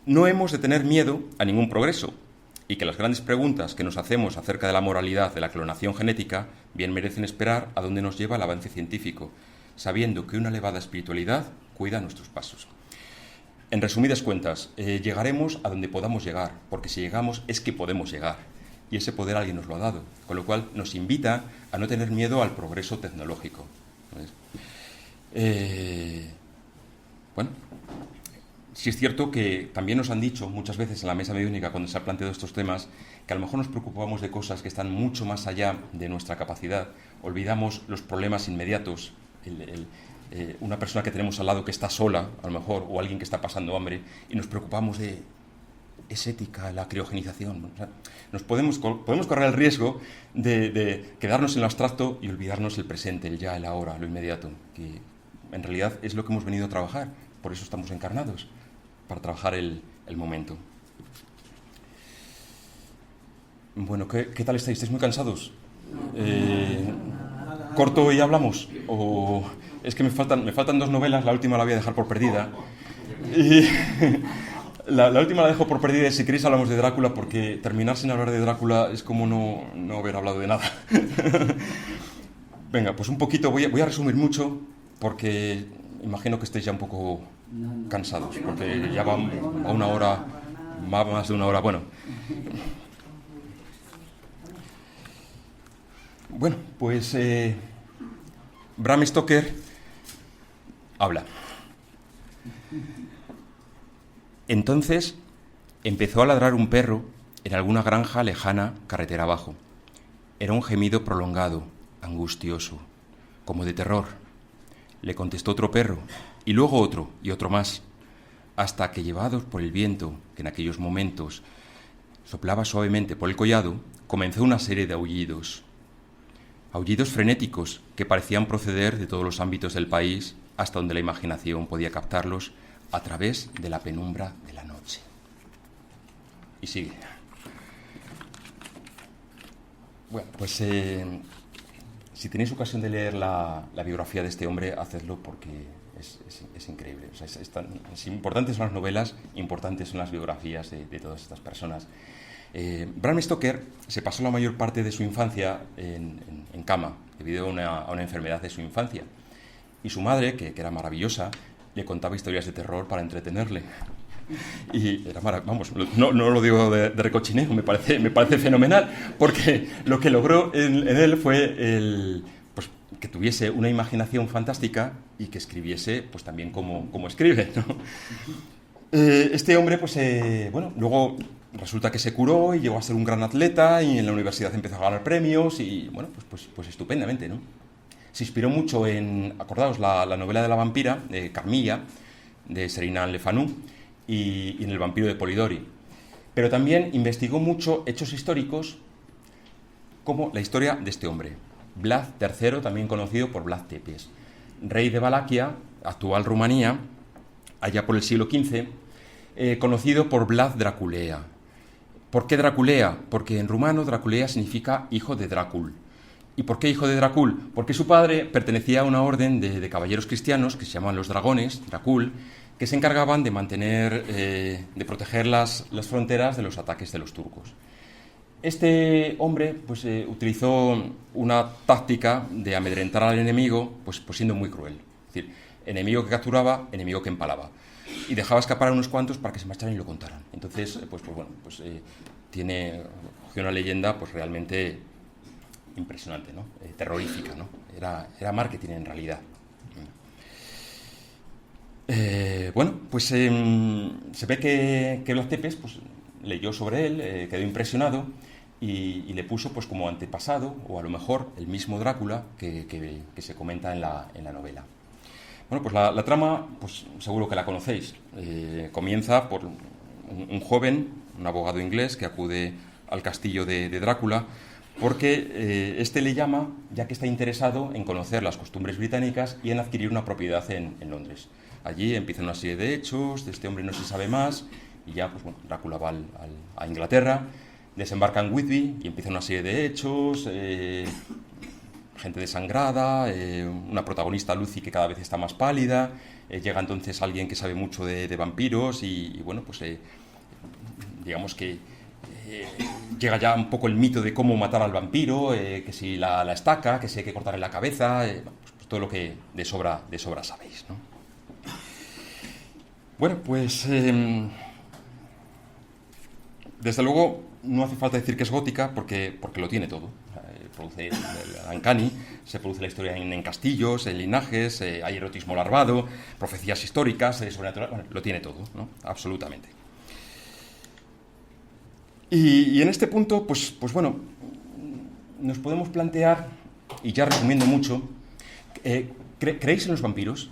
no hemos de tener miedo a ningún progreso, y que las grandes preguntas que nos hacemos acerca de la moralidad de la clonación genética bien merecen esperar a dónde nos lleva el avance científico, sabiendo que una elevada espiritualidad cuida nuestros pasos. En resumidas cuentas, llegaremos a donde podamos llegar, porque si llegamos es que podemos llegar, y ese poder alguien nos lo ha dado, con lo cual nos invita a no tener miedo al progreso tecnológico. Bueno, sí es cierto que también nos han dicho muchas veces en la mesa mediúnica, cuando se han planteado estos temas, que a lo mejor nos preocupamos de cosas que están mucho más allá de nuestra capacidad, olvidamos los problemas inmediatos, una persona que tenemos al lado que está sola, a lo mejor, o alguien que está pasando hambre, y nos preocupamos de, es ética la criogenización. O sea, podemos correr el riesgo de quedarnos en lo abstracto y olvidarnos el presente, el ya, el ahora, lo inmediato, que en realidad es lo que hemos venido a trabajar, por eso estamos encarnados, para trabajar el momento. Bueno, ¿qué tal estáis? ¿Estáis muy cansados? ¿Corto y hablamos? ¿O es que me faltan 2 novelas, la última la voy a dejar por perdida? Y la última la dejo por perdida y si queréis hablamos de Drácula, porque terminar sin hablar de Drácula es como no haber hablado de nada. Venga, pues un poquito, voy a resumir mucho, porque imagino que estéis ya un poco cansados, porque ya va a una hora, más de una hora, bueno. Bueno, pues Bram Stoker habla. Entonces empezó a ladrar un perro en alguna granja lejana carretera abajo. Era un gemido prolongado, angustioso, como de terror. Le contestó otro perro, y luego otro, y otro más, hasta que, llevados por el viento, que en aquellos momentos soplaba suavemente por el collado, comenzó una serie de aullidos. Aullidos frenéticos que parecían proceder de todos los ámbitos del país, hasta donde la imaginación podía captarlos, a través de la penumbra de la noche. Y sigue. Bueno, pues si tenéis ocasión de leer la biografía de este hombre, hacedlo porque es increíble. O sea, es importantes son las novelas, importantes son las biografías de todas estas personas. Bram Stoker se pasó la mayor parte de su infancia en cama, debido a una enfermedad de su infancia. Y su madre, que era maravillosa, le contaba historias de terror para entretenerle. Y era vamos, no lo digo de recochineo, me parece fenomenal, porque lo que logró en él fue pues, que tuviese una imaginación fantástica y que escribiese pues también como escribe, ¿no? Este hombre, pues bueno, luego resulta que se curó y llegó a ser un gran atleta y en la universidad empezó a ganar premios y bueno, pues estupendamente, ¿no? Se inspiró mucho en, acordaos, la novela de la vampira, de Carmilla, de Serinán Le Fanu, y en El vampiro de Polidori. Pero también investigó mucho hechos históricos, como la historia de este hombre, Vlad III, también conocido por Vlad Tepes, rey de Valaquia, actual Rumanía, allá por el siglo XV, conocido por Vlad Draculea. ¿Por qué Draculea? Porque en rumano Draculea significa hijo de Drácul. ¿Y por qué hijo de Drácul? Porque su padre pertenecía a una orden de caballeros cristianos que se llamaban los dragones, Drácul, que se encargaban de mantener, de proteger las fronteras de los ataques de los turcos. Este hombre pues, utilizó una táctica de amedrentar al enemigo, pues siendo muy cruel. Es decir, enemigo que capturaba, enemigo que empalaba. Y dejaba escapar a unos cuantos para que se marcharan y lo contaran. Entonces, cogió una leyenda pues realmente impresionante, ¿no? Terrorífica, ¿no? Era marketing en realidad. Bueno, pues se ve que Vlad Tepes pues, leyó sobre él, quedó impresionado y le puso pues como antepasado, o a lo mejor el mismo Drácula que se comenta en la novela. Bueno, pues la trama, pues seguro que la conocéis. Comienza por un joven, un abogado inglés que acude al castillo de Drácula porque este le llama, ya que está interesado en conocer las costumbres británicas y en adquirir una propiedad en Londres. Allí empiezan una serie de hechos, de este hombre no se sabe más, y ya pues, bueno, Drácula va a Inglaterra, desembarca en Whitby y empieza una serie de hechos, gente desangrada, una protagonista, Lucy, que cada vez está más pálida, llega entonces alguien que sabe mucho de vampiros y bueno, pues digamos que llega ya un poco el mito de cómo matar al vampiro, que si la estaca, que si hay que cortarle la cabeza, pues todo lo que de sobra sabéis, ¿no? Bueno, pues desde luego no hace falta decir que es gótica porque lo tiene todo. Produce el uncanny, se produce la historia en castillos, en linajes, hay erotismo larvado, profecías históricas, sobrenatural, bueno, lo tiene todo, ¿no? Absolutamente. Y en este punto, pues bueno, nos podemos plantear, y ya resumiendo mucho, ¿creéis en los vampiros?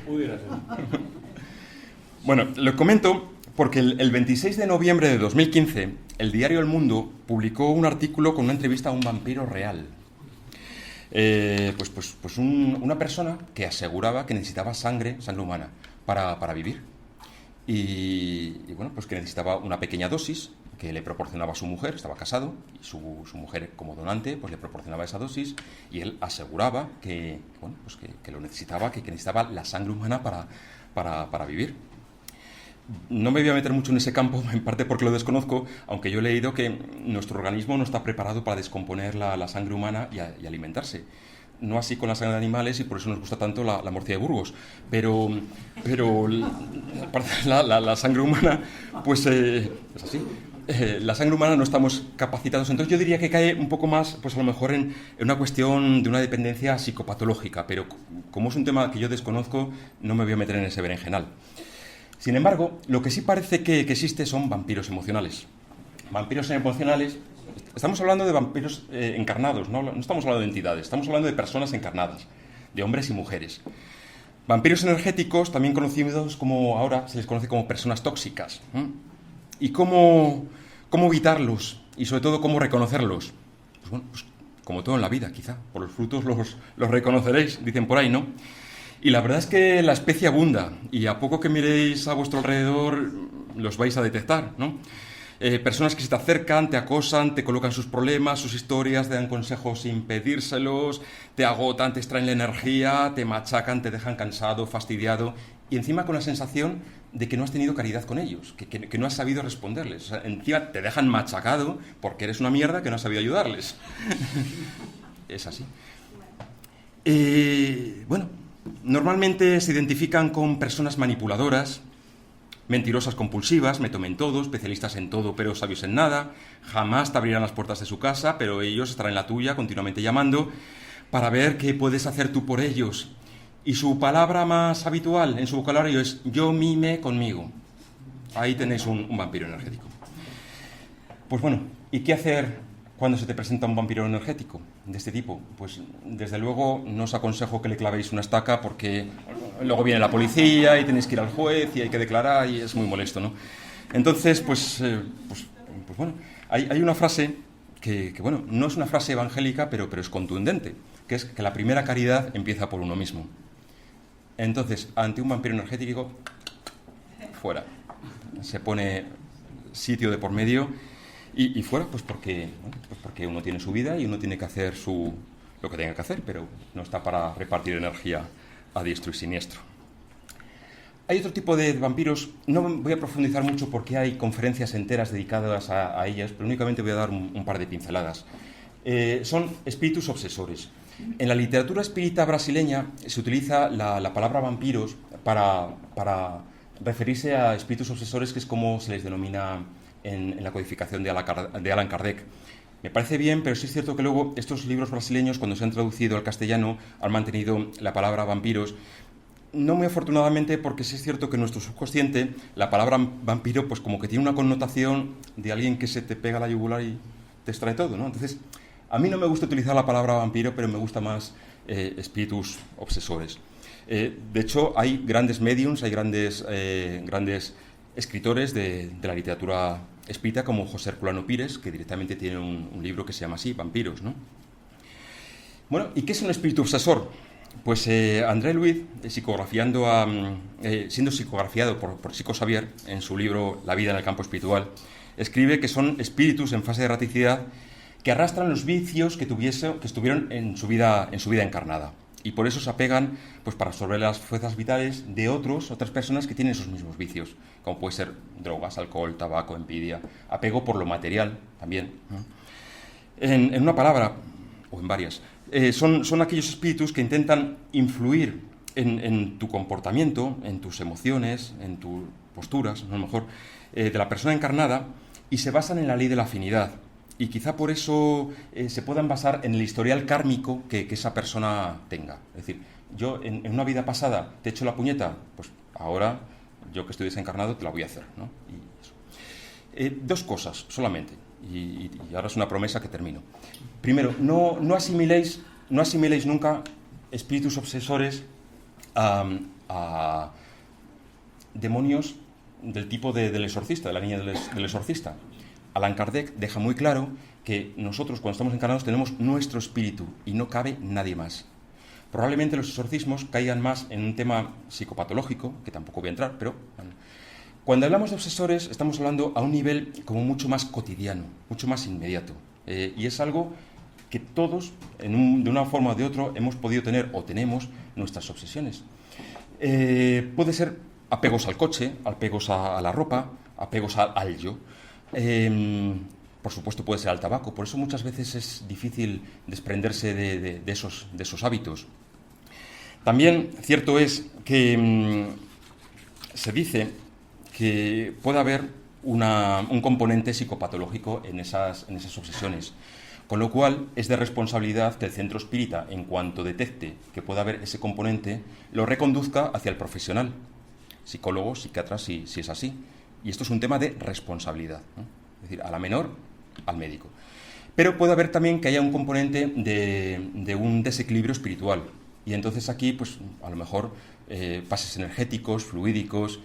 Pudiera ser. Bueno, lo comento porque el 26 de noviembre de 2015, el diario El Mundo publicó un artículo con una entrevista a un vampiro real. Una persona que aseguraba que necesitaba sangre humana para vivir. Y bueno, pues que necesitaba una pequeña dosis que le proporcionaba su mujer, estaba casado, y su mujer como donante pues le proporcionaba esa dosis, y él aseguraba que lo necesitaba, que necesitaba la sangre humana para vivir. No me voy a meter mucho en ese campo, en parte porque lo desconozco, aunque yo he leído que nuestro organismo no está preparado para descomponer la sangre humana y alimentarse. No así con la sangre de animales, y por eso nos gusta tanto la morcilla de Burgos. Pero la sangre humana, pues es así. La sangre humana no estamos capacitados. Entonces yo diría que cae un poco más, pues a lo mejor en una cuestión de una dependencia psicopatológica, pero como es un tema que yo desconozco, no me voy a meter en ese berenjenal. Sin embargo, lo que sí parece que existe son vampiros emocionales. Vampiros emocionales, estamos hablando de vampiros encarnados, no estamos hablando de entidades, estamos hablando de personas encarnadas, de hombres y mujeres. Vampiros energéticos, también conocidos como, ahora se les conoce como personas tóxicas. ¿Y cómo evitarlos? Y sobre todo, ¿cómo reconocerlos? Pues bueno, pues como todo en la vida, quizá. Por los frutos los reconoceréis, dicen por ahí, ¿no? Y la verdad es que la especie abunda, y a poco que miréis a vuestro alrededor los vais a detectar, ¿no? Personas que se te acercan, te acosan, te colocan sus problemas, sus historias, te dan consejos sin pedírselos, te agotan, te extraen la energía, te machacan, te dejan cansado, fastidiado, y encima con la sensación de que no has tenido caridad con ellos, que no has sabido responderles. O sea, encima te dejan machacado porque eres una mierda que no has sabido ayudarles. Es así. Bueno, normalmente se identifican con personas manipuladoras, mentirosas compulsivas, me tomen todo, especialistas en todo pero sabios en nada, jamás te abrirán las puertas de su casa, pero ellos estarán en la tuya continuamente llamando para ver qué puedes hacer tú por ellos. Y su palabra más habitual en su vocabulario es yo mime conmigo. Ahí tenéis un vampiro energético. Pues bueno, ¿y qué hacer cuando se te presenta un vampiro energético de este tipo? Pues desde luego no os aconsejo que le clavéis una estaca porque luego viene la policía y tenéis que ir al juez y hay que declarar y es muy molesto, ¿no? Entonces, pues bueno, hay una frase que bueno, no es una frase evangélica, pero es contundente, que es que la primera caridad empieza por uno mismo. Entonces, ante un vampiro energético, fuera. Se pone sitio de por medio y fuera, pues porque uno tiene su vida y uno tiene que hacer lo que tenga que hacer, pero no está para repartir energía a diestro y siniestro. Hay otro tipo de vampiros, no voy a profundizar mucho porque hay conferencias enteras dedicadas a ellas, pero únicamente voy a dar un par de pinceladas. Son espíritus obsesores. En la literatura espírita brasileña se utiliza la palabra vampiros para referirse a espíritus obsesores, que es como se les denomina en la codificación de Allan Kardec. Me parece bien, pero sí es cierto que luego estos libros brasileños, cuando se han traducido al castellano, han mantenido la palabra vampiros. No muy afortunadamente, porque sí es cierto que en nuestro subconsciente la palabra vampiro pues como que tiene una connotación de alguien que se te pega a la yugular y te extrae todo, ¿no? Entonces, a mí no me gusta utilizar la palabra vampiro, pero me gusta más espíritus obsesores. De hecho, hay grandes mediums, hay grandes escritores de la literatura espírita, como José Herculano Pires, que directamente tiene un libro que se llama así, Vampiros, ¿no? Bueno, ¿y qué es un espíritu obsesor? Pues André Luiz, siendo psicografiado por Chico Xavier en su libro La vida en el campo espiritual, escribe que son espíritus en fase de erraticidad que arrastran los vicios que estuvieron en su vida encarnada. Y por eso se apegan, pues, para absorber las fuerzas vitales de otras personas que tienen esos mismos vicios, como puede ser drogas, alcohol, tabaco, envidia, apego por lo material también, ¿no? En una palabra, o en varias, son aquellos espíritus que intentan influir en tu comportamiento, en tus emociones, en tus posturas, a lo mejor, de la persona encarnada, y se basan en la ley de la afinidad. Y quizá por eso se puedan basar en el historial kármico que esa persona tenga. Es decir, yo en una vida pasada te echo la puñeta, pues ahora, yo que estoy desencarnado, te la voy a hacer, ¿no? Y eso. Dos cosas solamente, y ahora es una promesa que termino. Primero, no asimiléis nunca espíritus obsesores a demonios del tipo del exorcista, de la niña del exorcista. Allan Kardec deja muy claro que nosotros, cuando estamos encarnados, tenemos nuestro espíritu y no cabe nadie más. Probablemente los exorcismos caigan más en un tema psicopatológico, que tampoco voy a entrar, pero cuando hablamos de obsesores estamos hablando a un nivel como mucho más cotidiano, mucho más inmediato. Y es algo que todos, de una forma o de otra, hemos podido tener o tenemos nuestras obsesiones. Puede ser apegos al coche, apegos a la ropa, apegos al yo. Por supuesto puede ser al tabaco, por eso muchas veces es difícil desprenderse de esos hábitos. También cierto es que se dice que puede haber un componente psicopatológico en esas obsesiones, con lo cual es de responsabilidad que el centro espírita, en cuanto detecte que pueda haber ese componente, lo reconduzca hacia el profesional, psicólogo, psiquiatra, si es así. Y esto es un tema de responsabilidad, ¿no? Es decir, a la menor, al médico. Pero puede haber también que haya un componente de un desequilibrio espiritual. Y entonces aquí, pues, a lo mejor, pases energéticos, fluídicos,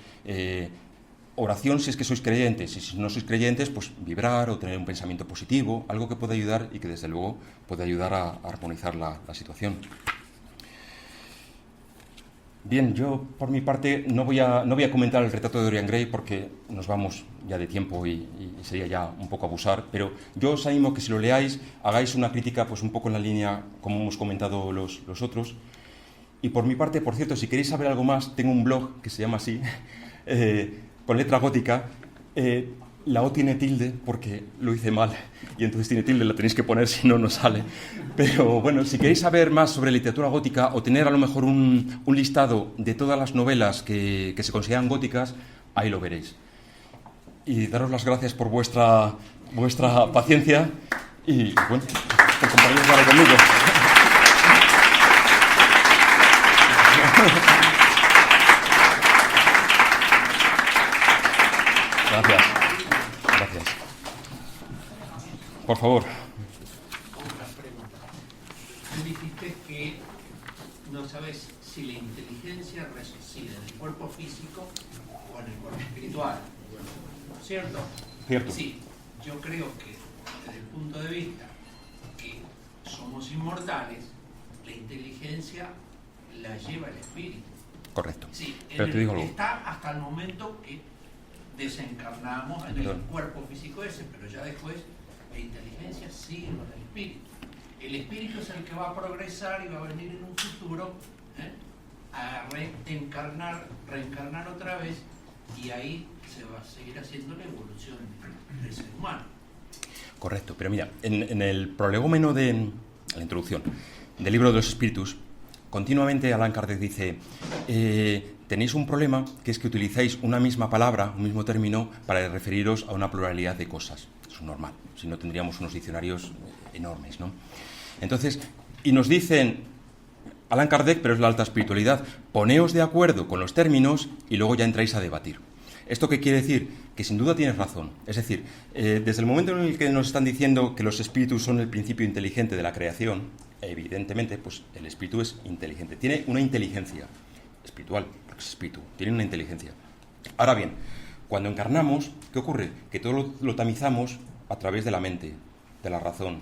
oración si es que sois creyentes. Y si no sois creyentes, pues vibrar o tener un pensamiento positivo, algo que pueda ayudar y que, desde luego, puede ayudar a armonizar la situación. Bien, yo por mi parte no voy a comentar el retrato de Dorian Gray porque nos vamos ya de tiempo y sería ya un poco abusar, pero yo os animo que si lo leáis hagáis una crítica pues un poco en la línea como hemos comentado los otros. Y por mi parte, por cierto, si queréis saber algo más, tengo un blog que se llama así, con letra gótica. La O tiene tilde porque lo hice mal y entonces tiene tilde, la tenéis que poner, si no, no sale. Pero bueno, si queréis saber más sobre literatura gótica o tener a lo mejor un listado de todas las novelas que se consideran góticas, ahí lo veréis. Y daros las gracias por vuestra paciencia y bueno, por compartir ahora conmigo. Gracias. Gracias. Por favor. Otra pregunta. Tú dijiste que no sabes si la inteligencia reside en el cuerpo físico o en el cuerpo espiritual. ¿Cierto? Cierto. Sí. Yo creo que desde el punto de vista que somos inmortales, la inteligencia la lleva el espíritu. Correcto. Sí, pero te digo algo. está hasta el momento que desencarnamos en el cuerpo físico ese, pero ya después la inteligencia sigue con el espíritu. El espíritu es el que va a progresar y va a venir en un futuro a reencarnar otra vez, y ahí se va a seguir haciendo la evolución del ser humano. Correcto, pero mira, en el prolegómeno de la introducción del libro de los espíritus, continuamente Allan Kardec dice, tenéis un problema, que es que utilizáis una misma palabra, un mismo término, para referiros a una pluralidad de cosas. Eso es normal, si no tendríamos unos diccionarios enormes, ¿no? Entonces, y nos dicen, Allan Kardec, pero es la alta espiritualidad, poneos de acuerdo con los términos y luego ya entráis a debatir. ¿Esto qué quiere decir? Que sin duda tienes razón. Es decir, desde el momento en el que nos están diciendo que los espíritus son el principio inteligente de la creación, evidentemente, pues el espíritu es inteligente, tiene una inteligencia. espiritual, porque es espíritu, tiene una inteligencia. Ahora bien, cuando encarnamos, ¿qué ocurre? Que todo lo tamizamos a través de la mente, de la razón.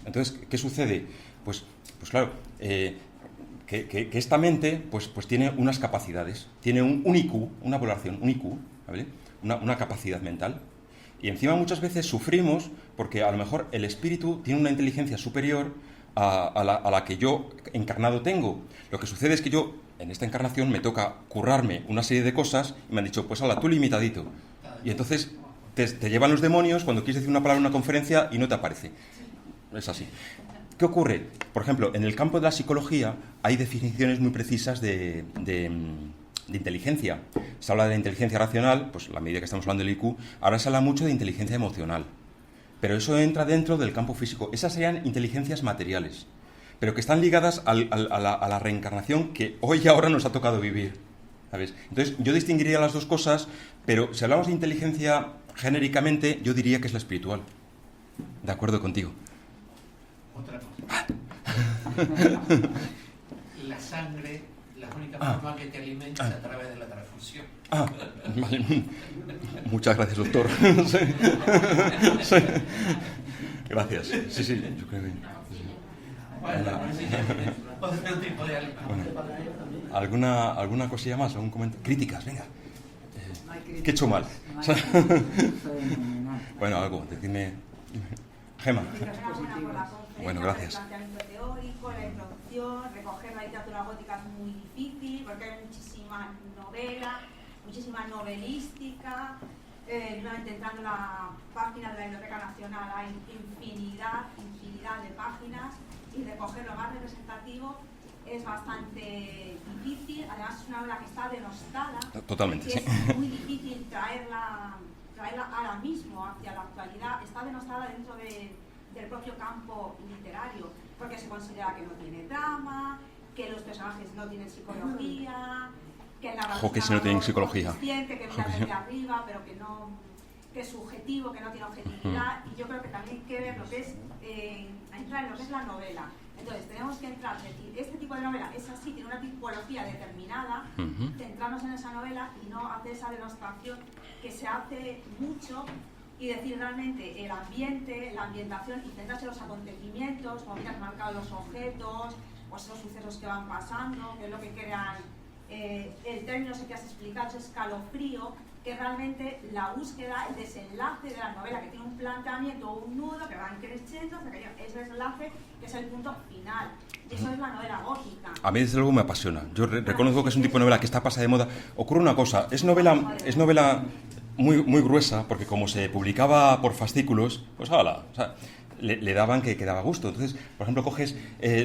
Entonces, ¿qué sucede? Pues claro, que esta mente pues tiene unas capacidades, tiene un IQ, una valoración, un IQ, ¿vale? Una capacidad mental. Y encima muchas veces sufrimos porque a lo mejor el espíritu tiene una inteligencia superior a la que yo encarnado tengo. Lo que sucede es que yo, en esta encarnación, me toca currarme una serie de cosas y me han dicho, pues ala, tú limitadito. Y entonces te llevan los demonios cuando quieres decir una palabra en una conferencia y no te aparece. Es así. ¿Qué ocurre? Por ejemplo, en el campo de la psicología hay definiciones muy precisas de inteligencia. Se habla de inteligencia racional, pues a la medida que estamos hablando del IQ, ahora se habla mucho de inteligencia emocional. Pero eso entra dentro del campo físico. Esas serían inteligencias materiales, pero que están ligadas a la reencarnación que hoy y ahora nos ha tocado vivir, ¿sabes? Entonces, yo distinguiría las dos cosas, pero si hablamos de inteligencia genéricamente, yo diría que es la espiritual. De acuerdo contigo. Otra cosa. La sangre, la única forma que te alimenta es a través de la transfusión. Vale. Muchas gracias, doctor. Sí. Gracias. Sí, yo creo que... Bueno, otro tipo de alimento. Bueno, ¿alguna cosilla más? ¿Algún comentario? Críticas, venga. ¿Qué he hecho mal? Bueno, algo, decidme. Gema. Bueno, gracias. El planteamiento teórico, la introducción, recoger la literatura gótica es muy difícil porque hay muchísima novela, muchísima novelística. Nuevamente entrando en la página de la Biblioteca Nacional hay infinidad de páginas y recoger lo más representativo es bastante difícil. Además es una novela que está denostada. Totalmente, y sí. Es muy difícil traerla ahora mismo hacia la actualidad. Está denostada dentro del propio campo literario, porque se considera que no tiene drama, que los personajes no tienen psicología, que el narrador que si no tienen psicología, que mira desde arriba, pero que es subjetivo, que no tiene objetividad. Y yo creo que también hay que ver lo que es entrar en lo que es la novela. Entonces tenemos que entrar, es decir, este tipo de novela es así, tiene una tipología determinada, centrarnos en esa novela y no hacer esa demostración que se hace mucho y decir realmente el ambiente, la ambientación y centrarse en los acontecimientos, como bien has marcado los objetos, o esos sucesos que van pasando, que es lo que crean el término que has explicado, ese escalofrío, que realmente la búsqueda, el desenlace de la novela, que tiene un planteamiento o un nudo que van creciendo hasta que llega ese desenlace, que es el punto final. Y eso es la novela gótica. A mí desde luego me apasiona. Yo reconozco que es un tipo de novela que está pasada de moda. Ocurre una cosa, es novela muy gruesa, porque como se publicaba por fascículos, pues hala, o sea, le daban que daba gusto. Entonces, por ejemplo, coges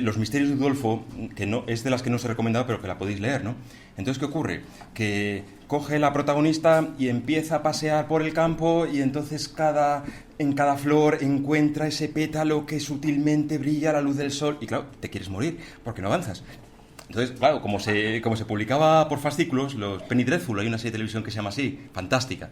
Los misterios de Udolfo, que no es de las que no os he recomendado, pero que la podéis leer, ¿no? Entonces, ¿qué ocurre? Que coge la protagonista y empieza a pasear por el campo y entonces en cada flor encuentra ese pétalo que sutilmente brilla a la luz del sol y claro, te quieres morir porque no avanzas. Entonces, claro, como se publicaba por fascículos, los Penny Dreadful, hay una serie de televisión que se llama así, fantástica,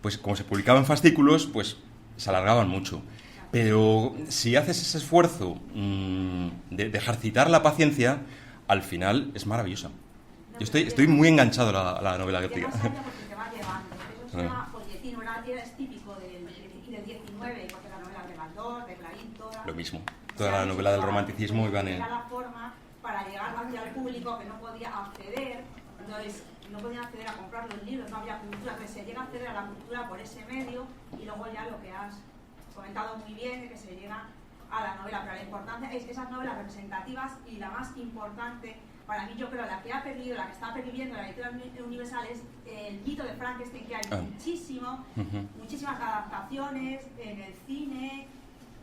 pues como se publicaba en fascículos, pues se alargaban mucho. Pero si haces ese esfuerzo de ejercitar la paciencia, al final es maravillosa. Yo estoy muy enganchado a la novela gótica. Porque te va llevando. Eso se llama folletín, es típico del 19, porque la novela de Baldor, de Clarín, toda. Lo mismo. Toda la novela del romanticismo iban en... Era la forma para llegar hacia el público que no podía acceder, entonces no podían acceder a comprar los libros, no había cultura, entonces se llega a acceder a la cultura por ese medio y luego ya lo que has comentado muy bien, de que se llega a la novela, pero la importancia es esas novelas representativas y la más importante para mí, yo creo, la que ha perdido, la que está perdiendo la literatura universal es el mito de Frankenstein, que hay muchísimas adaptaciones en el cine,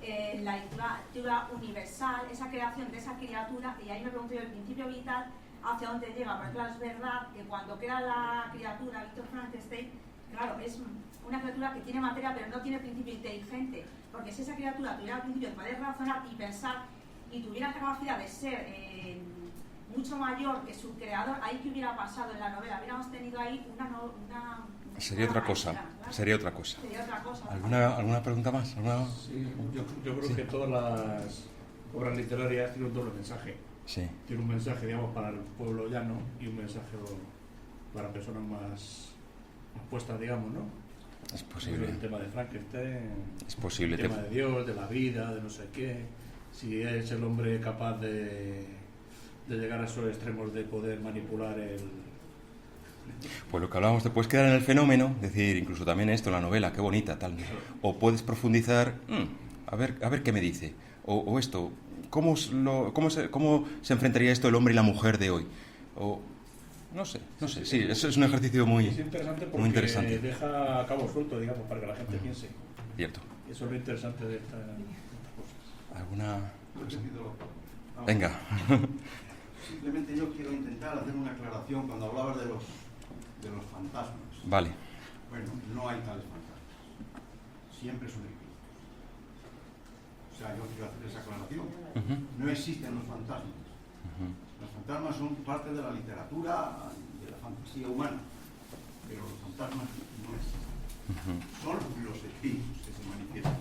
en la literatura universal, esa creación de esa criatura, y ahí me pregunto yo el principio vital hacia dónde llega, porque claro, es verdad que cuando crea la criatura, Víctor Frankenstein, claro, es una criatura que tiene materia pero no tiene principio inteligente, porque si esa criatura tuviera el principio de poder razonar y pensar y tuviera capacidad de ser mucho mayor que su creador, ahí que hubiera pasado en la novela, hubiéramos tenido ahí una Sería otra cosa, claro. Sería otra cosa. ¿Alguna pregunta más? Sí, yo creo que todas las obras literarias tienen un doble mensaje. Sí. Tiene un mensaje, digamos, para el pueblo llano y un mensaje para personas más puestas, digamos, ¿no? Es posible. El tema de Frankenstein, Es posible. el tema de Dios, de la vida, de no sé qué. Si es el hombre capaz de llegar a esos extremos de poder manipular el... Pues lo que hablábamos, te puedes quedar en el fenómeno, decir, incluso también esto, la novela, qué bonita, tal. O puedes profundizar, a ver qué me dice. O esto, ¿cómo se enfrentaría esto el hombre y la mujer de hoy? O no sé, sí, eso es un ejercicio muy interesante porque muy interesante. deja cabo suelto, digamos, para que la gente piense. Cierto. Eso es lo interesante de estas cosas. ¿Alguna cosa? Venga. Simplemente yo quiero intentar hacer una aclaración cuando hablabas de los fantasmas. Vale. Bueno, no hay tales fantasmas. Siempre son espíritus. O sea, yo quiero hacer esa aclaración. No existen los fantasmas. Los fantasmas son parte de la literatura y de la fantasía humana, pero los fantasmas no existen. Son los espíritus que se manifiestan.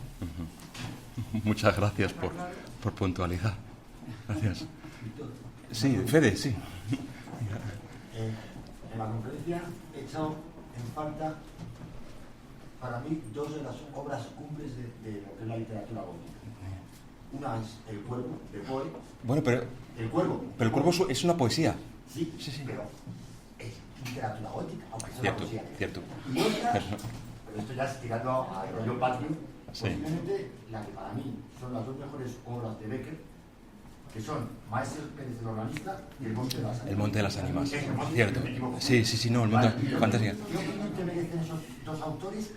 Muchas gracias por puntualidad. Gracias. Sí, Fede, sí. En la conferencia he echado en falta, para mí, dos de las obras cumbres de lo que es la literatura gótica. Una es El Cuervo, de Poe. Bueno, pero El Cuervo. el Cuervo es una poesía. Sí, Sí. pero es literatura gótica, aunque sea Cierto, una poesía. cierto. Y otra, pero esto ya es tirando al rollo patrio, Sí. posiblemente la que para mí son las dos mejores obras de Becker, que son Maese Pérez el Organista y El Monte de las Ánimas. El Monte de las Ánimas. Es más, Cierto. me equivoco. Sí, no, el Monte de las Fantasía. ¿Qué opinión te merecen esos dos autores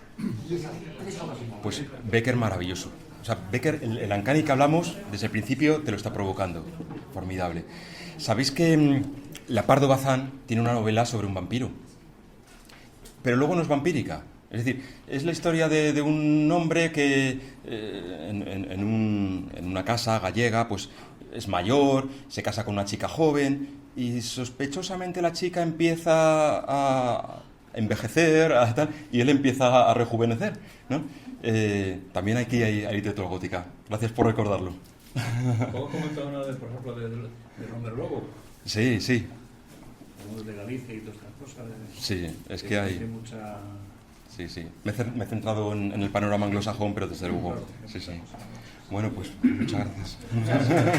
y esas tres obras? Pues Becker maravilloso. O sea, Becker, el Uncanny que hablamos, desde el principio te lo está provocando. Formidable. ¿Sabéis que La Pardo Bazán tiene una novela sobre un vampiro? Pero luego no es vampírica. Es decir, es la historia de un hombre que en una casa gallega, pues es mayor, se casa con una chica joven y sospechosamente la chica empieza a envejecer tal, y él empieza a rejuvenecer, ¿no? También aquí hay literatura gótica. Gracias por recordarlo. ¿Puedo comentar una vez, por ejemplo, del Hombre Lobo? Sí. De Galicia y todas estas cosas. Sí, es que hay... mucha... Sí. Me he centrado en el panorama anglosajón, pero desde luego... Sí. Bueno, pues muchas gracias. Gracias.